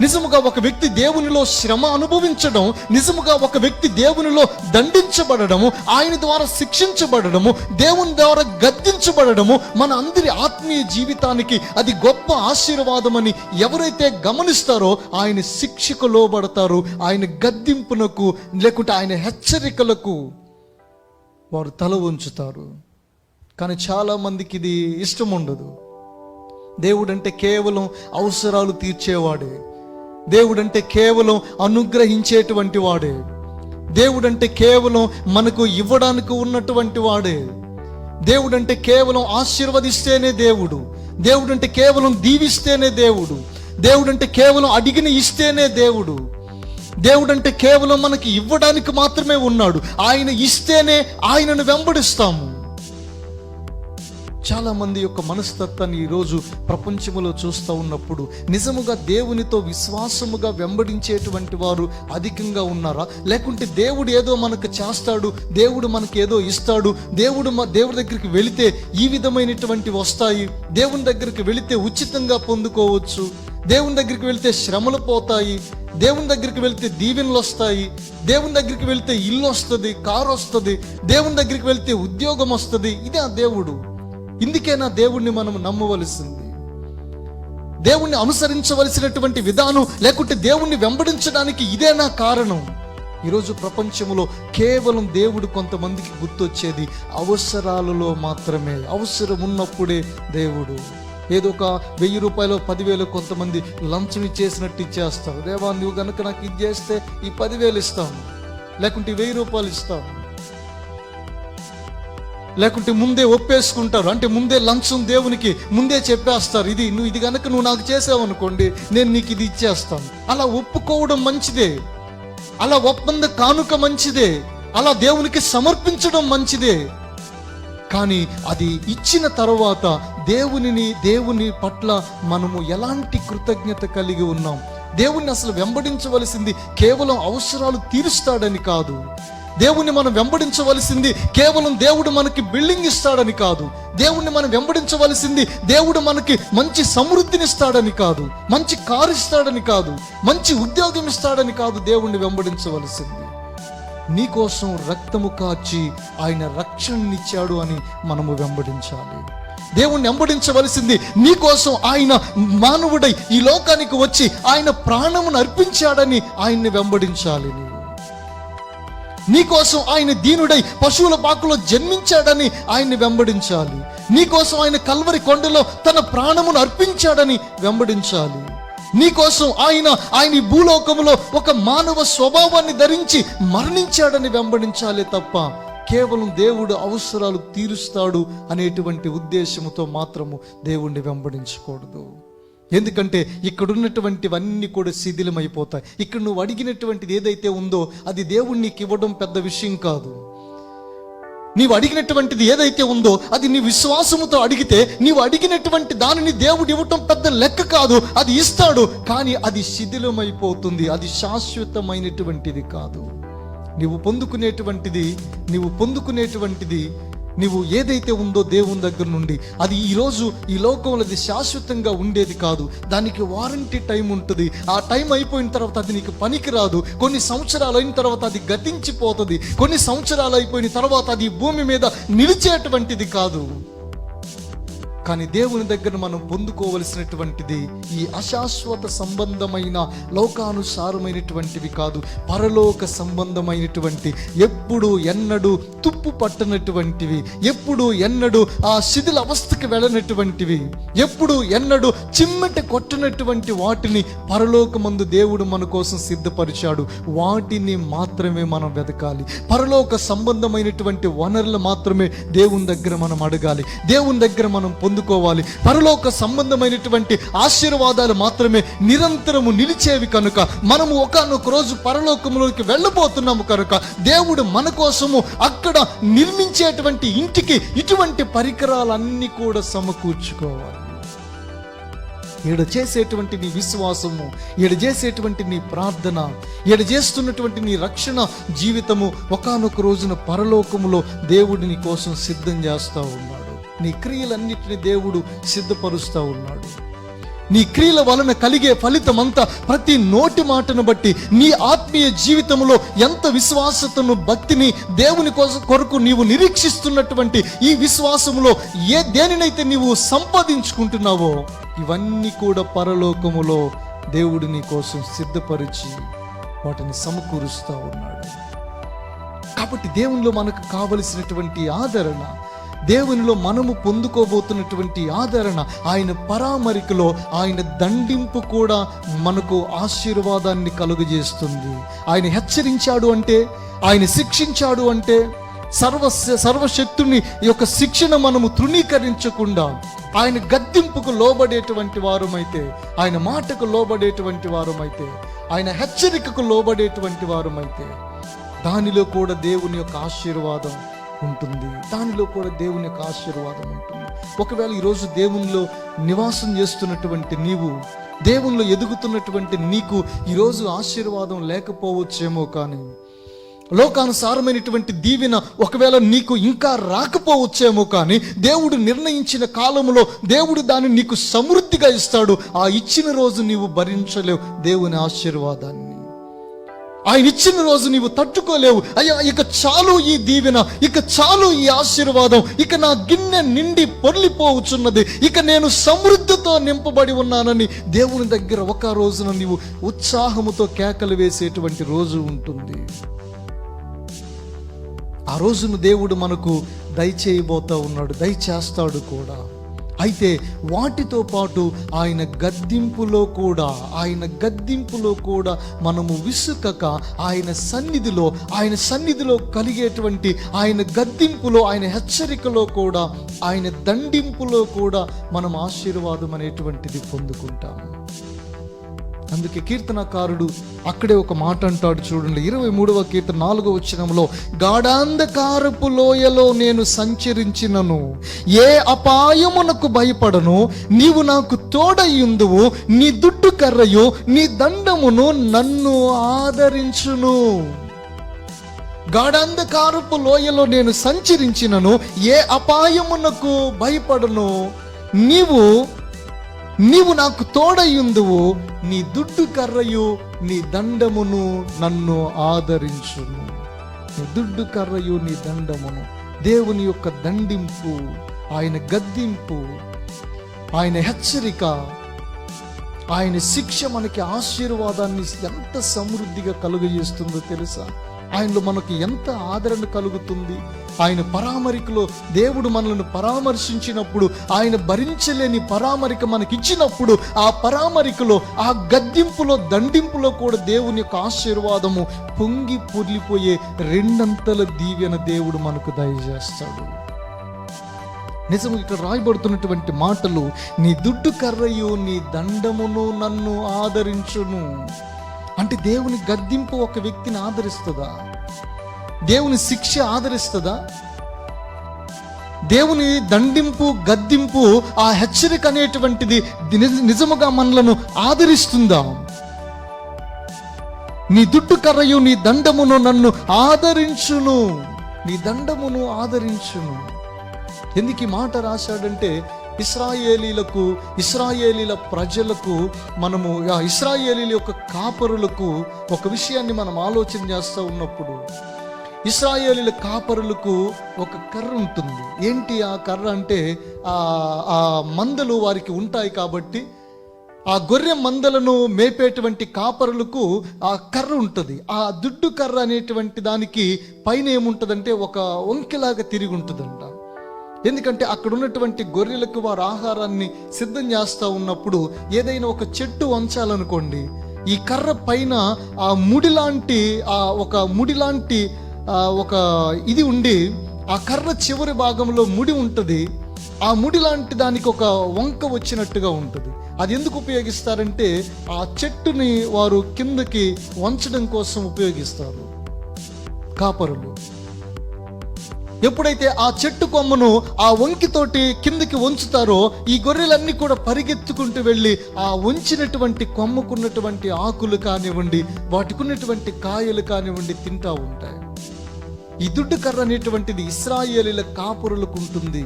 నిజముగా ఒక వ్యక్తి దేవునిలో శ్రమ అనుభవించడం, నిజముగా ఒక వ్యక్తి దేవునిలో దండించబడము, ఆయన ద్వారా శిక్షించబడము, దేవుని ద్వారా గద్దించబడము మన అందరి ఆత్మీయ జీవితానికి అది గొప్ప ఆశీర్వాదమని ఎవరైతే గమనిస్తారో ఆయన శిక్షకు లోబడతారు, ఆయన గద్దింపునకు లేకుంటే ఆయన హెచ్చరికలకు వారు తల వంచుతారు. కానీ చాలామందికి ఇది ఇష్టం ఉండదు. దేవుడంటే కేవలం అవసరాలు తీర్చేవాడే, దేవుడంటే కేవలం అనుగ్రహించేటువంటి వాడే, దేవుడంటే కేవలం మనకు ఇవ్వడానికి ఉన్నటువంటి వాడే, దేవుడంటే కేవలం ఆశీర్వదిస్తేనే దేవుడు, దేవుడంటే కేవలం దీవిస్తేనే దేవుడు, దేవుడంటే కేవలం అడిగిన ఇస్తేనే దేవుడు, దేవుడంటే కేవలం మనకి ఇవ్వడానికి మాత్రమే ఉన్నాడు. ఆయన ఇస్తేనే ఆయనను వెంబడిస్తాము. చాలా మంది యొక్క మనస్తత్వాన్ని ఈరోజు ప్రపంచంలో చూస్తూ ఉన్నప్పుడు నిజముగా దేవునితో విశ్వాసముగా వెంబడించేటువంటి వారు అధికంగా ఉన్నారా? లేకుంటే దేవుడు ఏదో మనకు చేస్తాడు, దేవుడు మనకి ఏదో ఇస్తాడు, దేవుడి దగ్గరికి వెళితే ఈ విధమైనటువంటి వస్తాయి, దేవుని దగ్గరికి వెళితే ఉచితంగా పొందుకోవచ్చు, దేవుని దగ్గరికి వెళితే శ్రమలు పోతాయి, దేవుని దగ్గరికి వెళ్తే దీవెనలు వస్తాయి, దేవుని దగ్గరికి వెళ్తే ఇల్లు వస్తుంది, కారు వస్తుంది, దేవుని దగ్గరికి వెళ్తే ఉద్యోగం వస్తుంది. ఇదే ఆ దేవుడు. ఇందుకేనా దేవుణ్ణి మనం నమ్మవలసింది, దేవుణ్ణి అనుసరించవలసినటువంటి విధానం, లేకుంటే దేవుణ్ణి వెంబడించడానికి ఇదేనా కారణం? ఈరోజు ప్రపంచంలో కేవలం దేవుడు కొంతమందికి గుర్తొచ్చేది అవసరాలలో మాత్రమే. అవసరం ఉన్నప్పుడే దేవుడు. ఏదో ఒక 1000 రూపాయలు 10,000 కొంతమంది లంచం ఇచ్చేసినట్టు ఇచ్చేస్తారు. దేవా నువ్వు కనుక నాకు ఇది చేస్తే ఈ 10,000 ఇస్తాను, లేకుంటే 1000 రూపాయలు ఇస్తాను, లేకుంటే ముందే ఒప్పేసుకుంటారు. అంటే ముందే లంచం దేవునికి ముందే చెప్పేస్తారు, ఇది కనుక నువ్వు నాకు చేసావనుకోండి నేను నీకు ఇది ఇచ్చేస్తాను. అలా ఒప్పుకోవడం మంచిదే, అలా ఒప్పంద కానుక మంచిదే, అలా దేవునికి సమర్పించడం మంచిదే. కానీ అది ఇచ్చిన తర్వాత దేవుని పట్ల మనము ఎలాంటి కృతజ్ఞత కలిగి ఉన్నాం? దేవుణ్ణి అసలు వెంబడించవలసింది కేవలం అవసరాలు తీరుస్తాడని కాదు, దేవుణ్ణి మనం వెంబడించవలసింది కేవలం దేవుడు మనకి బిల్డింగ్ ఇస్తాడని కాదు, దేవుణ్ణి మనం వెంబడించవలసింది దేవుడు మనకి మంచి సమృద్ధినిస్తాడని కాదు, మంచి కారు ఇస్తాడని కాదు, మంచి ఉద్యోగం ఇస్తాడని కాదు. దేవుణ్ణి వెంబడించవలసింది నీకోసం రక్తము కాచి ఆయన రక్షణనిచ్చాడు అని మనము వెంబడించాలి. దేవుణ్ణి వెంబడించవలసింది నీకోసం ఆయన మానవుడై ఈ లోకానికి వచ్చి ఆయన ప్రాణమును అర్పించాడని ఆయన్ని వెంబడించాలి. నీకోసం ఆయన దీనుడై పశువుల పాకలో జన్మించాడని ఆయన్ని వెంబడించాలి. నీకోసం ఆయన కల్వరి కొండలో తన ప్రాణమును అర్పించాడని వెంబడించాలి. నీకోసం ఆయన ఈ భూలోకములో ఒక మానవ స్వభావాన్ని ధరించి మరణించాడని వెంబడించాలి తప్ప కేవలం దేవుడు అవసరాలు తీరుస్తాడు అనేటువంటి ఉద్దేశంతో మాత్రము దేవుణ్ణి వెంబడించకూడదు. ఎందుకంటే ఇక్కడున్నటువంటివన్నీ కూడా శిథిలమైపోతాయి. ఇక్కడ నువ్వు అడిగినటువంటిది ఏదైతే ఉందో అది దేవుడు నీకు ఇవ్వడం పెద్ద విషయం కాదు. నీవు అడిగినటువంటిది ఏదైతే ఉందో అది నీ విశ్వాసముతో అడిగితే నీవు అడిగినటువంటి దానిని దేవుడు ఇవ్వటం పెద్ద లెక్క కాదు. అది ఇస్తాడు, కానీ అది శిథిలమైపోతుంది, అది శాశ్వతమైనటువంటిది కాదు. నీవు పొందుకునేటువంటిది నీవు ఏదైతే ఉందో దేవుని దగ్గర నుండి అది ఈరోజు ఈ లోకంలో అది శాశ్వతంగా ఉండేది కాదు. దానికి వారంటీ టైం ఉంటుంది. ఆ టైం అయిపోయిన తర్వాత అది నీకు పనికి రాదు. కొన్ని సంవత్సరాలు అయిన తర్వాత అది గతించిపోతుంది. కొన్ని సంవత్సరాలు అయిపోయిన తర్వాత అది భూమి మీద నిలిచేటువంటిది కాదు. కానీ దేవుని దగ్గర మనం పొందుకోవలసినటువంటిది ఈ అశాశ్వత సంబంధమైన లోకానుసారమైనటువంటివి కాదు, పరలోక సంబంధమైనటువంటి, ఎప్పుడు ఎన్నడూ తుప్పు పట్టనటువంటివి, ఎప్పుడు ఎన్నడూ ఆ శిథిల అవస్థకి వెళ్ళనటువంటివి, ఎప్పుడు ఎన్నడూ చిమ్మెట కొట్టనటువంటి వాటిని పరలోకమందు దేవుడు మన కోసం సిద్ధపరిచాడు. వాటిని మాత్రమే మనం వెతకాలి. పరలోక సంబంధమైనటువంటి వనరులు మాత్రమే దేవుని దగ్గర మనం అడగాలి, దేవుని దగ్గర మనం పొందుకోవాలి. పరలోక సంబంధమైనటువంటి ఆశీర్వాదాలు మాత్రమే నిరంతరము నిలిచేవి కనుక మనము ఒకానొక రోజు పరలోకంలోకి వెళ్ళబోతున్నాము కనుక దేవుడు మన కోసము అక్కడ నిర్మించేటువంటి ఇంటికి ఇటువంటి పరికరాలన్నీ కూడా సమకూర్చుకోవాలి. ఈడ చేసేటువంటి నీ విశ్వాసము, ఈడ చేసేటువంటి నీ ప్రార్థన, ఈడ చేస్తున్నటువంటి నీ రక్షణ జీవితము ఒకానొక రోజున పరలోకములో దేవుడు నీ కోసం సిద్ధం చేస్తూ ఉన్నాడు. నీ క్రియలన్నిటిని దేవుడు సిద్ధపరుస్తూ ఉన్నాడు. నీ క్రియల వలన కలిగే ఫలితం అంతా ప్రతి నోటి మాటను బట్టి నీ ఆత్మీయ జీవితంలో ఎంత విశ్వాసతను, భక్తిని దేవుని కొరకు నీవు నిరీక్షిస్తున్నటువంటి ఈ విశ్వాసములో దేనినైతే నీవు సంపాదించుకుంటున్నావో ఇవన్నీ కూడా పరలోకములో దేవుడు నీ కోసం సిద్ధపరిచి వాటిని సమకూరుస్తూ ఉన్నాడు. కాబట్టి దేవునిలో మనకు కావలసినటువంటి ఆదరణ, దేవునిలో మనము పొందుకోబోతున్నటువంటి ఆదరణ, ఆయన పరామరికలో ఆయన దండింపు కూడా మనకు ఆశీర్వాదాన్ని కలుగజేస్తుంది. ఆయన హెచ్చరించాడు అంటే, ఆయన శిక్షించాడు అంటే, సర్వశక్తుని యొక్క శిక్షణ మనము తృణీకరించకుండా ఆయన గద్దింపుకు లోబడేటువంటి వారమైతే, ఆయన మాటకు లోబడేటువంటి వారమైతే, ఆయన హెచ్చరికకు లోబడేటువంటి వారమైతే, దానిలో కూడా దేవుని యొక్క ఆశీర్వాదం ఉంటుంది. దానిలో కూడా దేవుని యొక్క ఆశీర్వాదం ఉంటుంది. ఒకవేళ ఈరోజు దేవునిలో నివాసం చేస్తున్నటువంటి నీవు, దేవునిలో ఎదుగుతున్నటువంటి నీకు ఈరోజు ఆశీర్వాదం లేకపోవచ్చేమో, కానీ లోకానుసారమైనటువంటి దీవెన ఒకవేళ నీకు ఇంకా రాకపోవచ్చేమో, కానీ దేవుడు నిర్ణయించిన కాలంలో దేవుడు దాన్ని నీకు సమృద్ధిగా ఇస్తాడు. ఆ ఇచ్చిన రోజు నీవు భరించలేవు దేవుని ఆశీర్వాదాన్ని. ఆయన ఇచ్చిన రోజు నీవు తట్టుకోలేవు. అయ్యా, ఇక చాలు ఈ దీవెన, ఇక చాలు ఈ ఆశీర్వాదం, ఇక నా గిన్నె నిండి పొర్లిపోవచ్చున్నది, ఇక నేను సమృద్ధితో నింపబడి ఉన్నానని దేవుని దగ్గర ఒక రోజున నీవు ఉత్సాహముతో కేకలు వేసేటువంటి రోజు ఉంటుంది. ఆ రోజును దేవుడు మనకు దయచేయబోతా ఉన్నాడు, దయచేస్తాడు కూడా. అయితే వాటితో పాటు ఆయన గద్దింపులో కూడా మనము విసుకక ఆయన సన్నిధిలో కలిగేటువంటి ఆయన గద్దింపులో, ఆయన హెచ్చరికలో కూడా, ఆయన దండింపులో కూడా మనం ఆశీర్వాదం అనేటువంటిది పొందుకుంటాము. అందుకే కీర్తనకారుడు అక్కడే ఒక మాట అంటాడు చూడండి, 23వ కీర్తన 4వ వచనంలో, గాఢాంధకారపు లోయలో నేను సంచరించినను ఏ అపాయమునకు భయపడను, నీవు నాకు తోడయ్యుందువు, నీ దుడ్డు కర్రయు నీ దండమును నన్ను ఆదరించును. గాఢాంధకారపు లోయలో నేను సంచరించినను ఏ అపాయమునకు భయపడను, నీవు నాకు తోడయ్యుందువు, నీ దుడ్డు కర్రయు నీ దండమును నన్ను ఆదరించును. నీ దుడ్డు కర్రయు నీ దండమును, దేవుని యొక్క దండింపు, ఆయన గద్దింపు, ఆయన హెచ్చరిక, ఆయన శిక్ష మనకి ఆశీర్వాదాన్ని ఎంత సమృద్ధిగా కలుగజేస్తుందో తెలుసా? ఆయనలో మనకు ఎంత ఆదరణ కలుగుతుంది. ఆయన పరామరికలో దేవుడు మనల్ని పరామర్శించినప్పుడు, ఆయన భరించలేని పరామరిక మనకిచ్చినప్పుడు, ఆ పరామరికలో, ఆ గద్దింపులో, దండింపులో కూడా దేవుని యొక్క ఆశీర్వాదము పొంగి పొర్లిపోయే రెండంతల దీవెన దేవుడు మనకు దయచేస్తాడు. నిజము ఇక్కడ రాయబడుతున్నటువంటి మాటలు, నీ దుడ్డు కర్రయు నీ దండమును నన్ను ఆదరించును అంటే, దేవుని గద్దింపు ఒక వ్యక్తిని ఆదరిస్తుందా? దేవుని శిక్ష ఆదరిస్తుందా? దేవుని దండింపు, గద్దింపు, ఆ హెచ్చరిక అనేటువంటిది నిజముగా మనలను ఆదరిస్తుందా? నీ దుడ్డు కర్రయు నీ దండమును నన్ను ఆదరించును, నీ దండమును ఆదరించును. ఎందుకు ఈ మాట రాశాడంటే, ఇశ్రాయేలీల ప్రజలకు, మనము ఇశ్రాయేలీల యొక్క కాపరులకు ఒక విషయాన్ని మనం ఆలోచన చేస్తూ ఉన్నప్పుడు, ఇశ్రాయేలీల కాపరులకు ఒక కర్ర ఉంటుంది. ఏంటి ఆ కర్ర అంటే, ఆ మందలు వారికి ఉంటాయి కాబట్టి, ఆ గొర్రె మందలను మేపేటువంటి కాపరులకు ఆ కర్ర ఉంటుంది. ఆ దుడ్డు కర్ర అనేటువంటి దానికి పైన ఏముంటుందంటే ఒక వంకెలాగా తిరిగి ఉంటుందంట. ఎందుకంటే అక్కడ ఉన్నటువంటి గొర్రెలకు వారు ఆహారాన్ని సిద్ధం చేస్తూ ఉన్నప్పుడు ఏదైనా ఒక చెట్టు వంచాలనుకోండి, ఈ కర్ర పైన ఆ ముడిలాంటి ఒక ఇది ఉండి, ఆ కర్ర చివరి భాగంలో ముడి ఉంటుంది. ఆ ముడి లాంటి దానికి ఒక వంక వచ్చినట్టుగా ఉంటుంది. అది ఎందుకు ఉపయోగిస్తారంటే, ఆ చెట్టుని వారు కిందకి వంచడం కోసం ఉపయోగిస్తారు కాపరులు. ఎప్పుడైతే ఆ చెట్టు కొమ్మను ఆ వంకితోటి కిందకి వంచుతారో, ఈ గొర్రెలన్నీ కూడా పరిగెత్తుకుంటూ వెళ్ళి ఆ వంచినటువంటి కొమ్మకున్నటువంటి ఆకులు కానివ్వండి, వాటికి ఉన్నటువంటి కాయలు కానివ్వండి తింటా ఉంటాయి. ఈ దుడ్డు కర్ర అనేటువంటిది ఇశ్రాయేలీల కాపరులకు ఉంటుంది.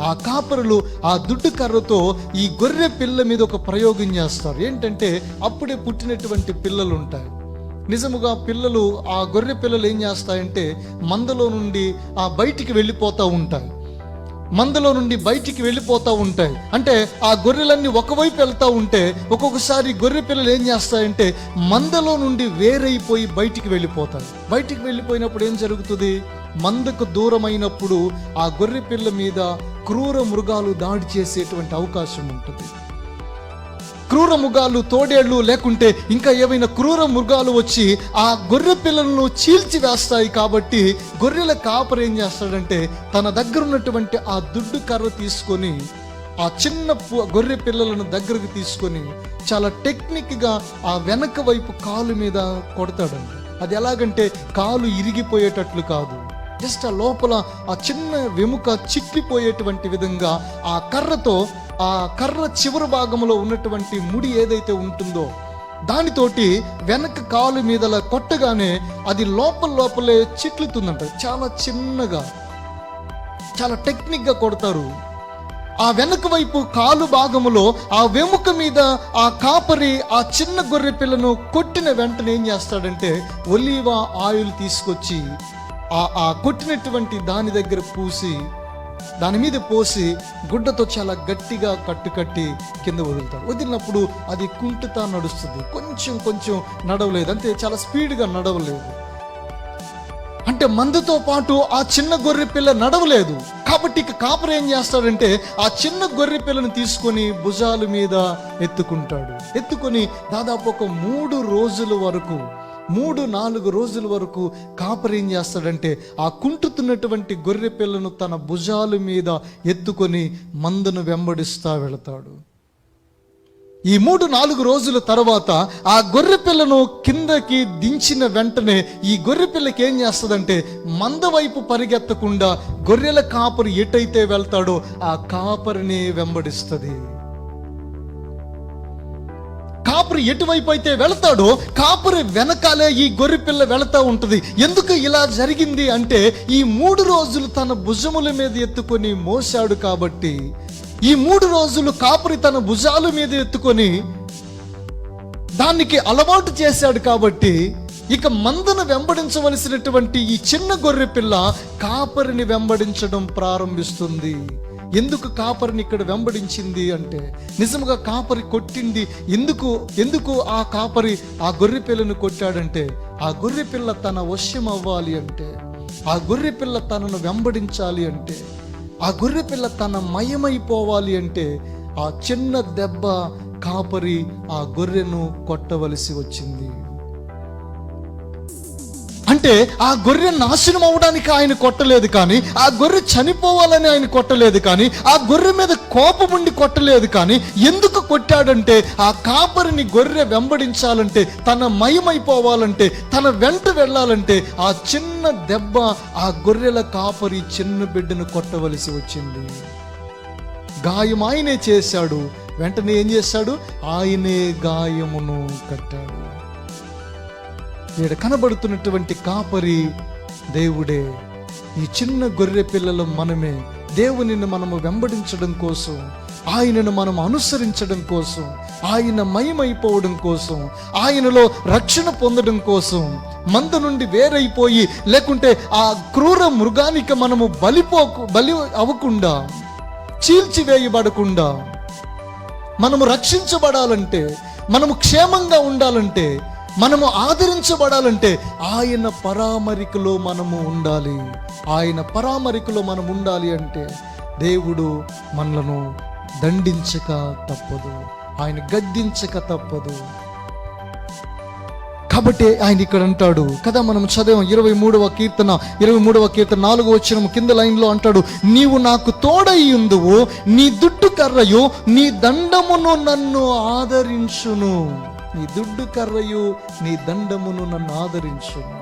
ఆ కాపరులు ఆ దుడ్డు కర్రతో ఈ గొర్రె పిల్ల మీద ఒక ప్రయోగం చేస్తారు. ఏంటంటే, అప్పుడే పుట్టినటువంటి పిల్లలు ఉంటాయి. నిజముగా పిల్లలు, ఆ గొర్రె పిల్లలు ఏం చేస్తాయంటే, మందలో నుండి ఆ బయటికి వెళ్ళిపోతూ ఉంటాయి. మందలో నుండి బయటికి వెళ్ళిపోతూ ఉంటాయి. అంటే ఆ గొర్రెలన్నీ ఒకవైపు వెళ్తూ ఉంటే ఒక్కొక్కసారి గొర్రె పిల్లలు ఏం చేస్తాయంటే మందలో నుండి వేరైపోయి బయటికి వెళ్ళిపోతాయి. బయటికి వెళ్ళిపోయినప్పుడు ఏం జరుగుతుంది? మందకు దూరమైనప్పుడు ఆ గొర్రె పిల్ల మీద క్రూర మృగాలు దాడి చేసేటువంటి అవకాశం ఉంటుంది. క్రూర మృగాలు, తోడేళ్ళు, లేకుంటే ఇంకా ఏవైనా క్రూర మృగాలు వచ్చి ఆ గొర్రె పిల్లలను చీల్చి వేస్తాయి. కాబట్టి గొర్రెల కాపరి ఏం చేస్తాడంటే తన దగ్గర ఉన్నటువంటి ఆ దుడ్డు కర్ర తీసుకొని ఆ చిన్న గొర్రె పిల్లలను దగ్గరకు తీసుకొని చాలా టెక్నిక్గా ఆ వెనక వైపు కాలు మీద కొడతాడండి. అది ఎలాగంటే కాలు ఇరిగిపోయేటట్లు కాదు, జస్ట్ ఆ లోపల ఆ చిన్న వెముక చిక్కిపోయేటువంటి విధంగా ఆ కర్రతో, ఆ కర్ర చివరి భాగంలో ఉన్నటువంటి ముడి ఏదైతే ఉంటుందో దానితోటి వెనక కాలు మీదలా కొట్టగానే అది లోపలే చిట్లుతుందంట. చాలా చిన్నగా, చాలా టెక్నిక్గా కొడతారు. ఆ వెనక వైపు కాలు భాగములో ఆ వెముక మీద ఆ కాపరి ఆ చిన్న గొర్రె పిల్లను కొట్టిన వెంటనే ఏం చేస్తాడంటే ఒలీవ ఆయిల్ తీసుకొచ్చి ఆ కొట్టినటువంటి దాని దగ్గర పూసి దాని మీద పోసి గుడ్డతో చాలా గట్టిగా కట్టి కింద వదులుతాడు. వదిలినప్పుడు అది కుంటుతా నడుస్తుంది, కొంచెం నడవలేదు, అంతే చాలా స్పీడ్గా నడవలేదు. అంటే మందుతో పాటు ఆ చిన్న గొర్రె పిల్ల నడవలేదు. కాబట్టి ఇక కాపరి ఏం చేస్తాడంటే ఆ చిన్న గొర్రె పిల్లను తీసుకొని భుజాల మీద ఎత్తుకుంటాడు. ఎత్తుకొని దాదాపు ఒక 3-4 రోజుల వరకు కాపరి ఏం చేస్తాడంటే ఆ కుంటుతున్నటువంటి గొర్రె పిల్లను తన భుజాల మీద ఎత్తుకొని మందను వెంబడిస్తా వెళతాడు. ఈ 3-4 రోజుల తర్వాత ఆ గొర్రె పిల్లను కిందకి దించిన వెంటనే ఈ గొర్రె పిల్లకి ఏం చేస్తుందంటే మంద వైపు పరిగెత్తకుండా గొర్రెల కాపరి ఎటైతే వెళ్తాడో ఆ కాపరిని వెంబడిస్తుంది. కాపరి ఎటువైపు అయితే వెళతాడో కాపరి వెనకాలే ఈ గొర్రె పిల్ల వెళతా ఉంటుంది. ఎందుకు ఇలా జరిగింది అంటే ఈ 3 రోజులు తన భుజముల మీద ఎత్తుకొని మోసాడు కాబట్టి, ఈ 3 రోజులు కాపరి తన భుజాల మీద ఎత్తుకొని దానికి అలవాటు చేశాడు కాబట్టి ఇక మందను వెంబడించవలసినటువంటి ఈ చిన్న గొర్రె పిల్ల కాపరిని వెంబడించడం ప్రారంభిస్తుంది. ఎందుకు కాపరిని ఇక్కడ వెంబడించింది అంటే నిజంగా కాపరి కొట్టింది ఎందుకు ఆ కాపరి ఆ గొర్రె పిల్లను కొట్టాడంటే ఆ గొర్రె పిల్ల తన వశ్యం అవ్వాలి అంటే, ఆ గొర్రె పిల్ల తనను వెంబడించాలి అంటే, ఆ గొర్రె పిల్ల తన మయమైపోవాలి అంటే ఆ చిన్న దెబ్బ కాపరి ఆ గొర్రెను కొట్టవలసి వచ్చింది. అంటే ఆ గొర్రె నాశనం అవడానికి ఆయన కొట్టలేదు, కానీ ఆ గొర్రె చనిపోవాలని ఆయన కొట్టలేదు, కానీ ఆ గొర్రె మీద కోపం ఉండి కొట్టలేదు. కానీ ఎందుకు కొట్టాడంటే ఆ కాపరిని గొర్రె వెంబడించాలంటే, తన మయమైపోవాలంటే, తన వెంట వెళ్ళాలంటే ఆ చిన్న దెబ్బ ఆ గొర్రెల కాపరి చిన్న బిడ్డను కొట్టవలసి వచ్చింది. గాయం ఆయనే చేశాడు. వెంటనే ఏం చేశాడు? ఆయనే గాయమును కట్టాడు. ఇక్కడ కనబడుతున్నటువంటి కాపరి దేవుడే. ఈ చిన్న గొర్రె పిల్లలు మనమే. దేవునిని మనము వెంబడించడం కోసం, ఆయనను మనం అనుసరించడం కోసం, ఆయన మయమైపోవడం కోసం, ఆయనలో రక్షణ పొందడం కోసం, మంద నుండి వేరైపోయి లేకుంటే ఆ క్రూర మృగానికి మనము బలి అవ్వకుండా, చీల్చివేయబడకుండా, మనము రక్షించబడాలంటే, మనము క్షేమంగా ఉండాలంటే, మనము ఆదరించబడాలంటే ఆయన పరామరికలో మనము ఉండాలి. ఆయన పరామరికలో మనం ఉండాలి అంటే దేవుడు మనలను దండించక తప్పదు, ఆయన గద్దించక తప్పదు. కాబట్టి ఆయన ఇక్కడ అంటాడు కదా, మనం చదివాం 23వ కీర్తన 4వ వచనం కింద లైన్లో అంటాడు, నీవు నాకు తోడయ్యుందువు, నీ దుడ్డు కర్రయు నీ దండమును నన్ను ఆదరించును. నీ దుడ్డు కర్రయు నీ దండమును నన్ను ఆదరించును.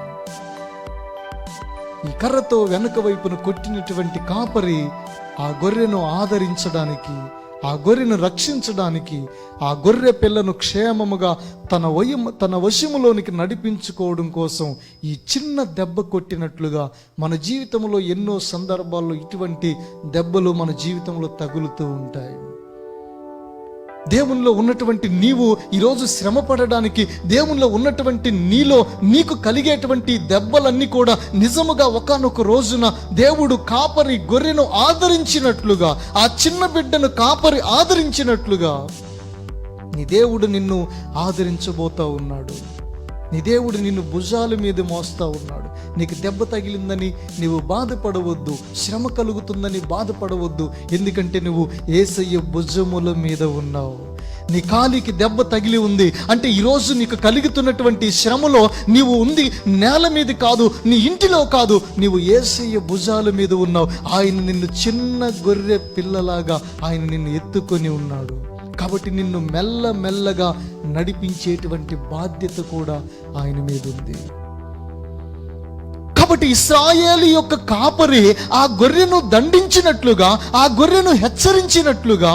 ఈ కర్రతో వెనుక వైపును కొట్టినటువంటి కాపరి ఆ గొర్రెను ఆదరించడానికి, ఆ గొర్రెను రక్షించడానికి, ఆ గొర్రె పిల్లను క్షేమముగా తన వశములోనికి నడిపించుకోవడం కోసం ఈ చిన్న దెబ్బ కొట్టినట్లుగా మన జీవితంలో ఎన్నో సందర్భాల్లో ఇటువంటి దెబ్బలు మన జీవితంలో తగులుతూ ఉంటాయి. దేవునిలో ఉన్నటువంటి నీవు ఈరోజు శ్రమ పడడానికి, దేవునిలో ఉన్నటువంటి నీలో నీకు కలిగేటువంటి దెబ్బలన్నీ కూడా నిజముగా ఒకానొక రోజున దేవుడు కాపరి గొర్రెను ఆదరించినట్లుగా, ఆ చిన్న బిడ్డను కాపరి ఆదరించినట్లుగా నీ దేవుడు నిన్ను ఆదరించబోతా ఉన్నాడు. నీ దేవుడు నిన్ను భుజాల మీద మోస్తా ఉన్నాడు. నీకు దెబ్బ తగిలిందని నీవు బాధపడవద్దు, శ్రమ కలుగుతుందని బాధపడవద్దు. ఎందుకంటే నువ్వు యేసయ్య భుజముల మీద ఉన్నావు. నీ కాలికి దెబ్బ తగిలి ఉంది అంటే ఈరోజు నీకు కలుగుతున్నటువంటి శ్రమలో నీవు ఉంది నేల మీద కాదు, నీ ఇంటిలో కాదు, నీవు యేసయ్య భుజాల మీద ఉన్నావు. ఆయన నిన్ను చిన్న గొర్రె పిల్లలాగా ఆయన నిన్ను ఎత్తుకొని ఉన్నాడు. కాబట్టి నిన్ను మెల్లమెల్లగా నడిపించేటువంటి బాధ్యత కూడా ఆయన మీద ఉంది. కాబట్టి ఇశ్రాయేలు యొక్క కాపరి ఆ గొర్రెను దండించినట్లుగా, ఆ గొర్రెను హెచ్చరించినట్లుగా,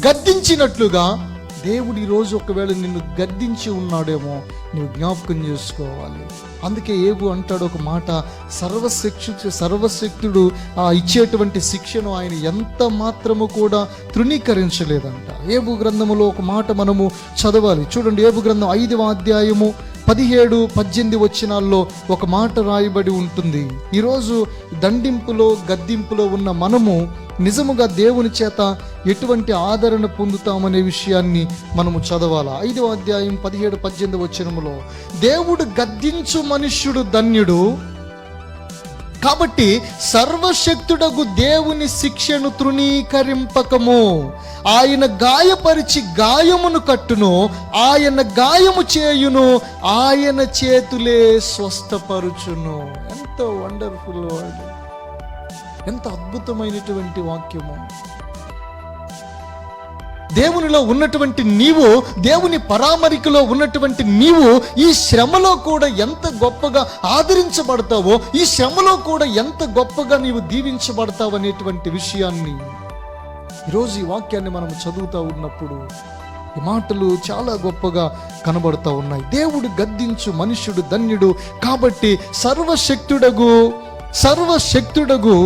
గద్దించినట్లుగా దేవుడు ఈరోజు ఒకవేళ నిన్ను గద్దించి ఉన్నాడేమో నువ్వు జ్ఞాపకం చేసుకోవాలి. అందుకే ఏబు అంటాడు ఒక మాట, సర్వశక్తుడు ఇచ్చేటువంటి శిక్షను ఆయన ఎంత మాత్రము కూడా తృణీకరించలేదంట. ఏబు గ్రంథములో ఒక మాట మనము చదవాలి. చూడండి, ఏబు గ్రంథం 5వ అధ్యాయము 17-18 వచనాల్లో ఒక మాట రాయబడి ఉంటుంది. ఈరోజు దండింపులో గద్దింపులో ఉన్న మనము నిజముగా దేవుని చేత ఎటువంటి ఆదరణ పొందుతామనే విషయాన్ని మనము చదవాలా. 5వ అధ్యాయం 17-18 వచనములో, దేవుడు గద్దించు మనుష్యుడు ధన్యుడు, కాబట్టి సర్వశక్తుడగు దేవుని శిక్షను తృణీకరింపకము. ఆయన గాయపరిచి గాయమును కట్టును, ఆయన గాయము చేయును, ఆయన చేతులే స్వస్థపరుచును. ఎంత వండర్ఫుల్ వర్డ్, ఎంత అద్భుతమైనటువంటి వాక్యము. దేవునిలో ఉన్నటువంటి నీవు, దేవుని పరామరికలో ఉన్నటువంటి నీవు ఈ శ్రమలో కూడా ఎంత గొప్పగా ఆదరించబడతావో, ఈ శ్రమలో కూడా ఎంత గొప్పగా నీవు దీవించబడతావు అనేటువంటి విషయాన్ని ఈరోజు ఈ వాక్యాన్ని మనం చదువుతూ ఉన్నప్పుడు ఈ మాటలు చాలా గొప్పగా కనబడుతూ ఉన్నాయి. దేవుడు గద్దించు మనుష్యుడు ధన్యుడు, కాబట్టి సర్వశక్తుడగు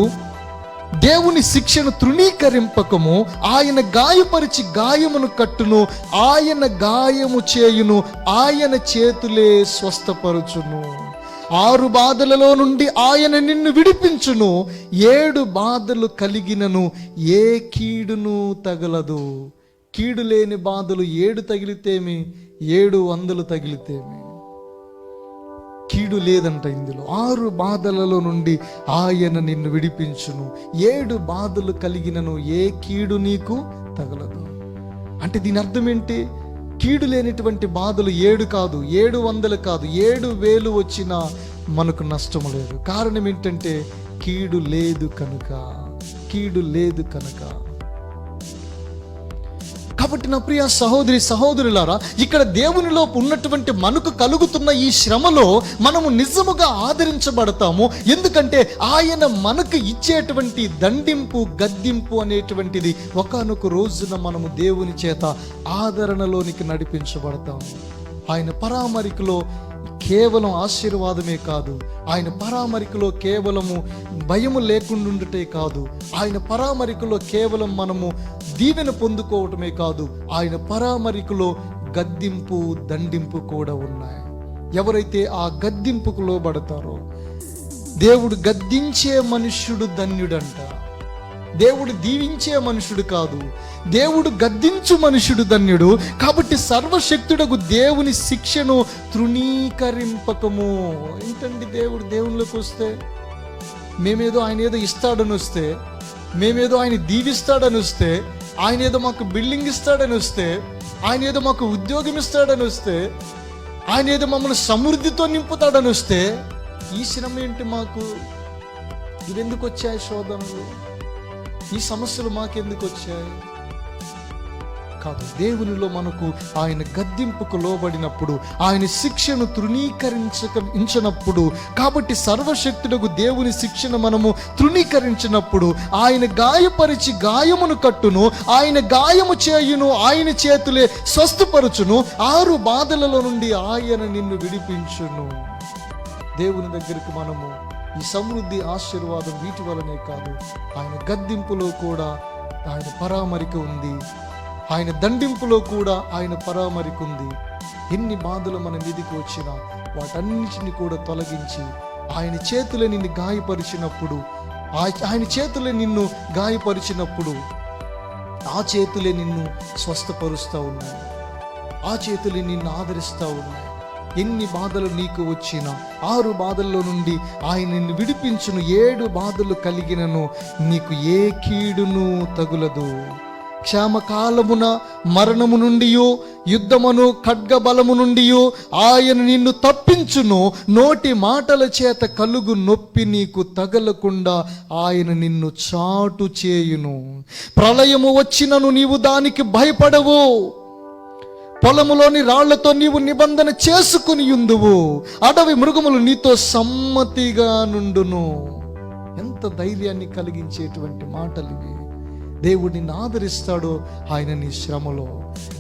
దేవుని శిక్షను తృణీకరింపకము. ఆయన గాయపరిచి గాయమును కట్టును, ఆయన గాయము చేయును, ఆయన చేతులే స్వస్థపరుచును. 6 బాధలలో నుండి ఆయన నిన్ను విడిపించును, 7 బాధలు కలిగినను ఏ కీడును తగలదు. కీడు లేని బాధలు 7 తగిలితేమి, 700 తగిలితేమి, కీడు లేదంట ఇందులో. 6 బాధలలో నుండి ఆయన నిన్ను విడిపించును, 7 బాధలు కలిగినను ఏ కీడు నీకు తగలదు. అంటే దీని అర్థం ఏంటి? కీడు లేనిటువంటి బాధలు 7 కాదు, 700 కాదు, 7000 వచ్చినా మనకు నష్టం లేదు. కారణం ఏంటంటే కీడు లేదు కనుక. కాబట్టి నా ప్రియ సహోదరులారా, ఇక్కడ దేవునిలో ఉన్నటువంటి మనకు కలుగుతున్న ఈ శ్రమలో మనము నిజముగా ఆదరించబడతాము. ఎందుకంటే ఆయన మనకు ఇచ్చేటువంటి దండింపు గద్దింపు అనేటువంటిది ఒకానొక రోజున మనము దేవుని చేత ఆదరణలోనికి నడిపించబడతాము. ఆయన పరామరికలో కేవలం ఆశీర్వాదమే కాదు, ఆయన పరామరికలో కేవలము భయము లేకుండుండటే కాదు, ఆయన పరామరికలో కేవలం మనము దీవెన పొందుకోవటమే కాదు, ఆయన పరామరికలో గద్దింపు దండింపు కూడా ఉన్నాయి. ఎవరైతే ఆ గద్దింపుకు లోబడతారో, దేవుడు గద్దించే మనుష్యుడు ధన్యుడంట. దేవుడు దీవించే మనుషుడు కాదు, దేవుడు గద్దించు మనుషుడు ధన్యుడు. కాబట్టి సర్వశక్తుడకు దేవుని శిక్షను తృణీకరింపకము. ఏంటండి, దేవునిలోకి వస్తే మేమేదో ఆయన ఏదో ఇస్తాడని వస్తే, మేమేదో ఆయన దీవిస్తాడని వస్తే, ఆయన ఏదో మాకు బిల్డింగ్ ఇస్తాడని వస్తే, ఆయన ఏదో మాకు ఉద్యోగం ఇస్తాడని వస్తే, ఆయన ఏదో మమ్మల్ని సమృద్ధితో నింపుతాడని వస్తే ఈ శ్రమ ఏంటి? మాకు ఇవెందుకు వచ్చాయి? శోధనలు, ఈ సమస్యలు మాకెందుకు వచ్చాయి? కాదు, దేవునిలో మనకు ఆయన గద్దింపుకు లోబడినప్పుడు, ఆయన శిక్షను తృణీకరించినప్పుడు, కాబట్టి సర్వశక్తుడకు దేవుని శిక్షను మనము తృణీకరించినప్పుడు ఆయన గాయపరిచి గాయమును కట్టును, ఆయన గాయము చేయును, ఆయన చేతులే స్వస్థపరచును, 6 బాధలలో నుండి ఆయన నిన్ను విడిపించును. దేవుని దగ్గరికి మనము ఈ సమృద్ధి ఆశీర్వాదం వీటి వలనే కాదు, ఆయన గద్దింపులో కూడా ఆయన పరామరిక ఉంది, ఆయన దండింపులో కూడా ఆయన పరామరికుంది. ఎన్ని బాధలు మన మీదికి వచ్చినా వాటన్నిటిని కూడా తొలగించి ఆయన చేతులే నిన్ను గాయపరిచినప్పుడు, ఆయన చేతులే నిన్ను గాయపరిచినప్పుడు ఆ చేతులే నిన్ను స్వస్థపరుస్తూ ఉన్నాయి, ఆ చేతులే నిన్ను ఆదరిస్తూ ఉన్నాయి. ఎన్ని బాధలు నీకు వచ్చినా 6 బాధల్లో నుండి ఆయన నిన్ను విడిపించును. 7 బాధలు కలిగినను నీకు ఏ కీడును తగులదు. క్షామకాలమున మరణము నుండియో యుద్ధమును ఖడ్గబలము నుండియో ఆయన నిన్ను తప్పించును. నోటి మాటల చేత కలుగు నొప్పి నీకు తగలకుండా ఆయన నిన్ను చాటు చేయును. ప్రళయము వచ్చినను నీవు దానికి భయపడవు. పొలములోని రాళ్లతో నీవు నిబంధన చేసుకుని ఉందువు. అడవి మృగములు నీతో సమ్మతిగా నుండును. ఎంత ధైర్యాన్ని కలిగించేటువంటి మాటలు ఇవి. దేవుడు నిన్ను ఆదరిస్తాడు ఆయన నీ శ్రమలో,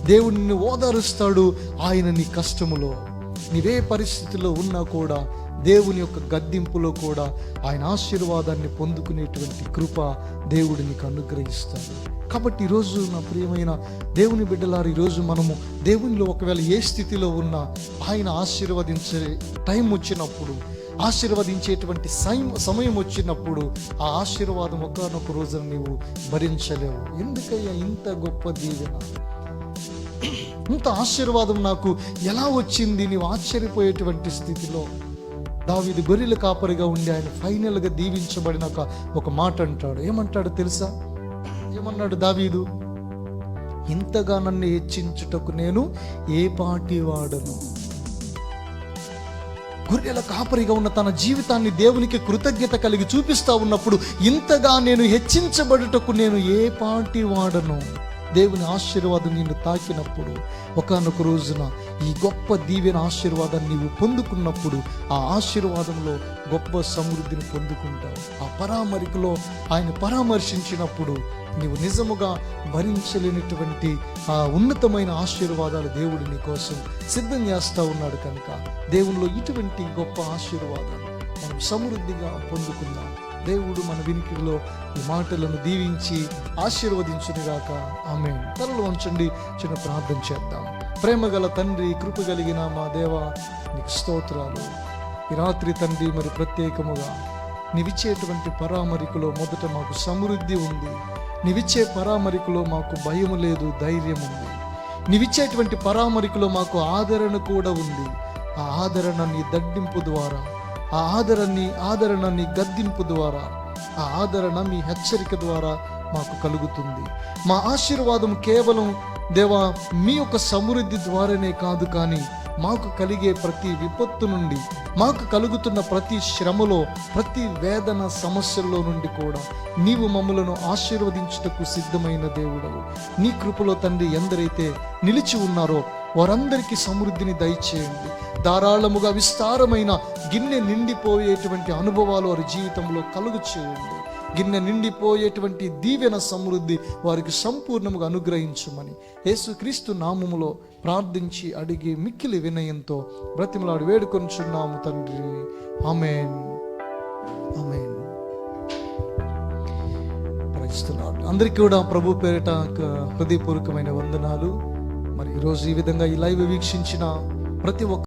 దేవుడు నిన్ను ఓదారుస్తాడు ఆయన నీ కష్టములో. నీవే పరిస్థితిలో ఉన్నా కూడా దేవుని యొక్క గద్దింపులో కూడా ఆయన ఆశీర్వాదాన్ని పొందుకునేటువంటి కృప దేవుడు నీకు అనుగ్రహిస్తాడు. కాబట్టి ఈరోజు నా ప్రియమైన దేవుని బిడ్డలారు, ఈరోజు మనము దేవునిలో ఒకవేళ ఏ స్థితిలో ఉన్నా ఆయన ఆశీర్వదించే టైం వచ్చినప్పుడు, ఆశీర్వదించేటువంటి సమయం వచ్చినప్పుడు ఆ ఆశీర్వాదం ఒకానొక రోజున నీవు భరించలేవు. ఎందుకయ్యా ఇంత గొప్ప దీవెన, ఇంత ఆశీర్వాదం నాకు ఎలా వచ్చింది? నీవు ఆశ్చర్యపోయేటువంటి స్థితిలో దావీదు గొర్రెల కాపరిగా ఉండి ఆయన ఫైనల్గా దీవించబడిన ఒక మాట అంటాడు. ఏమంటాడు తెలుసా? ఏమన్నాడు దావీదు? ఇంతగా నన్ను హెచ్చించుటకు నేను ఏ పాటి వాడను. గొర్రెల కాపరిగా ఉన్న తన జీవితాన్ని దేవునికి కృతజ్ఞత కలిగి చూపిస్తా ఉన్నప్పుడు, ఇంతగా నేను హెచ్చించబడుటకు నేను ఏ పాటి వాడను. దేవుని ఆశీర్వాదం నిన్ను తాకినప్పుడు, ఒకానొక రోజున ఈ గొప్ప దీవెన ఆశీర్వాదాన్ని నీవు పొందుకున్నప్పుడు ఆ ఆశీర్వాదంలో గొప్ప సమృద్ధిని పొందుకుంటావు. ఆ పరామరికలో ఆయన పరామర్శించినప్పుడు నీవు నిజముగా భరించలేనటువంటి ఆ ఉన్నతమైన ఆశీర్వాదాలు దేవుడు నీ కోసం సిద్ధం చేస్తూ ఉన్నాడు. కనుక దేవునిలో ఇటువంటి గొప్ప ఆశీర్వాదాలు మనం సమృద్ధిగా పొందుకుందాం. దేవుడు మన వినికిడిలో ఈ మాటలను దీవించి ఆశీర్వదించునుగాక. ఆమేన్. తలలు వంచండి, చిన్న ప్రార్థన చేద్దాం. ప్రేమగల తండ్రి, కృప కలిగిన మా దేవా, నీకు స్తోత్రాలు. ఈ రాత్రి తండ్రి, మరి ప్రత్యేకముగా నీవిచ్చేటువంటి పరామరికలో మొదట మాకు సమృద్ధి ఉంది. నీవిచ్చే పరామరికలో మాకు భయం లేదు, ధైర్యం ఉంది. నీవిచ్చేటువంటి పరామరికలో మాకు ఆదరణ కూడా ఉంది. ఆ ఆదరణ నీ దడ్డింపు ద్వారా, ఆ ఆదరణ నీ గద్దింపు ద్వారా, ఆ ఆదరణ మీ హెచ్చరిక ద్వారా మాకు కలుగుతుంది. మా ఆశీర్వాదం కేవలం దేవా మీ యొక్క సమృద్ధి ద్వారానే కాదు, కానీ మాకు కలిగే ప్రతి విపత్తు నుండి, మాకు కలుగుతున్న ప్రతి శ్రమలో, ప్రతి వేదన సమస్యల్లో నుండి కూడా నీవు మమ్మలను ఆశీర్వదించుటకు సిద్ధమైన దేవుడవు. నీ కృపలో తండ్రి ఎందరైతే నిలిచి ఉన్నారో వారందరికీ సమృద్ధిని దయచేయండి. ధారాళముగా విస్తారమైన గిన్నె నిండిపోయేటువంటి అనుభవాలు వారి జీవితంలో కలుగు చేయండి. గిన్నె నిండిపోయేటువంటి దీవెన సమృద్ధి వారికి సంపూర్ణముగా అనుగ్రహించమని యేసుక్రీస్తు నామములో ప్రార్థించి అడిగి మిక్కిలి వినయంతో బ్రతిమలాడి వేడుకొనుచున్నాము తండ్రి. ఆమేన్, ఆమేన్. అందరికీ కూడా ప్రభు పేరిట హృదయపూర్వకమైన వందనాలు. మరి ఈరోజు ఈ విధంగా ఈ లైవ్ వీక్షించిన ప్రతి ఒక్క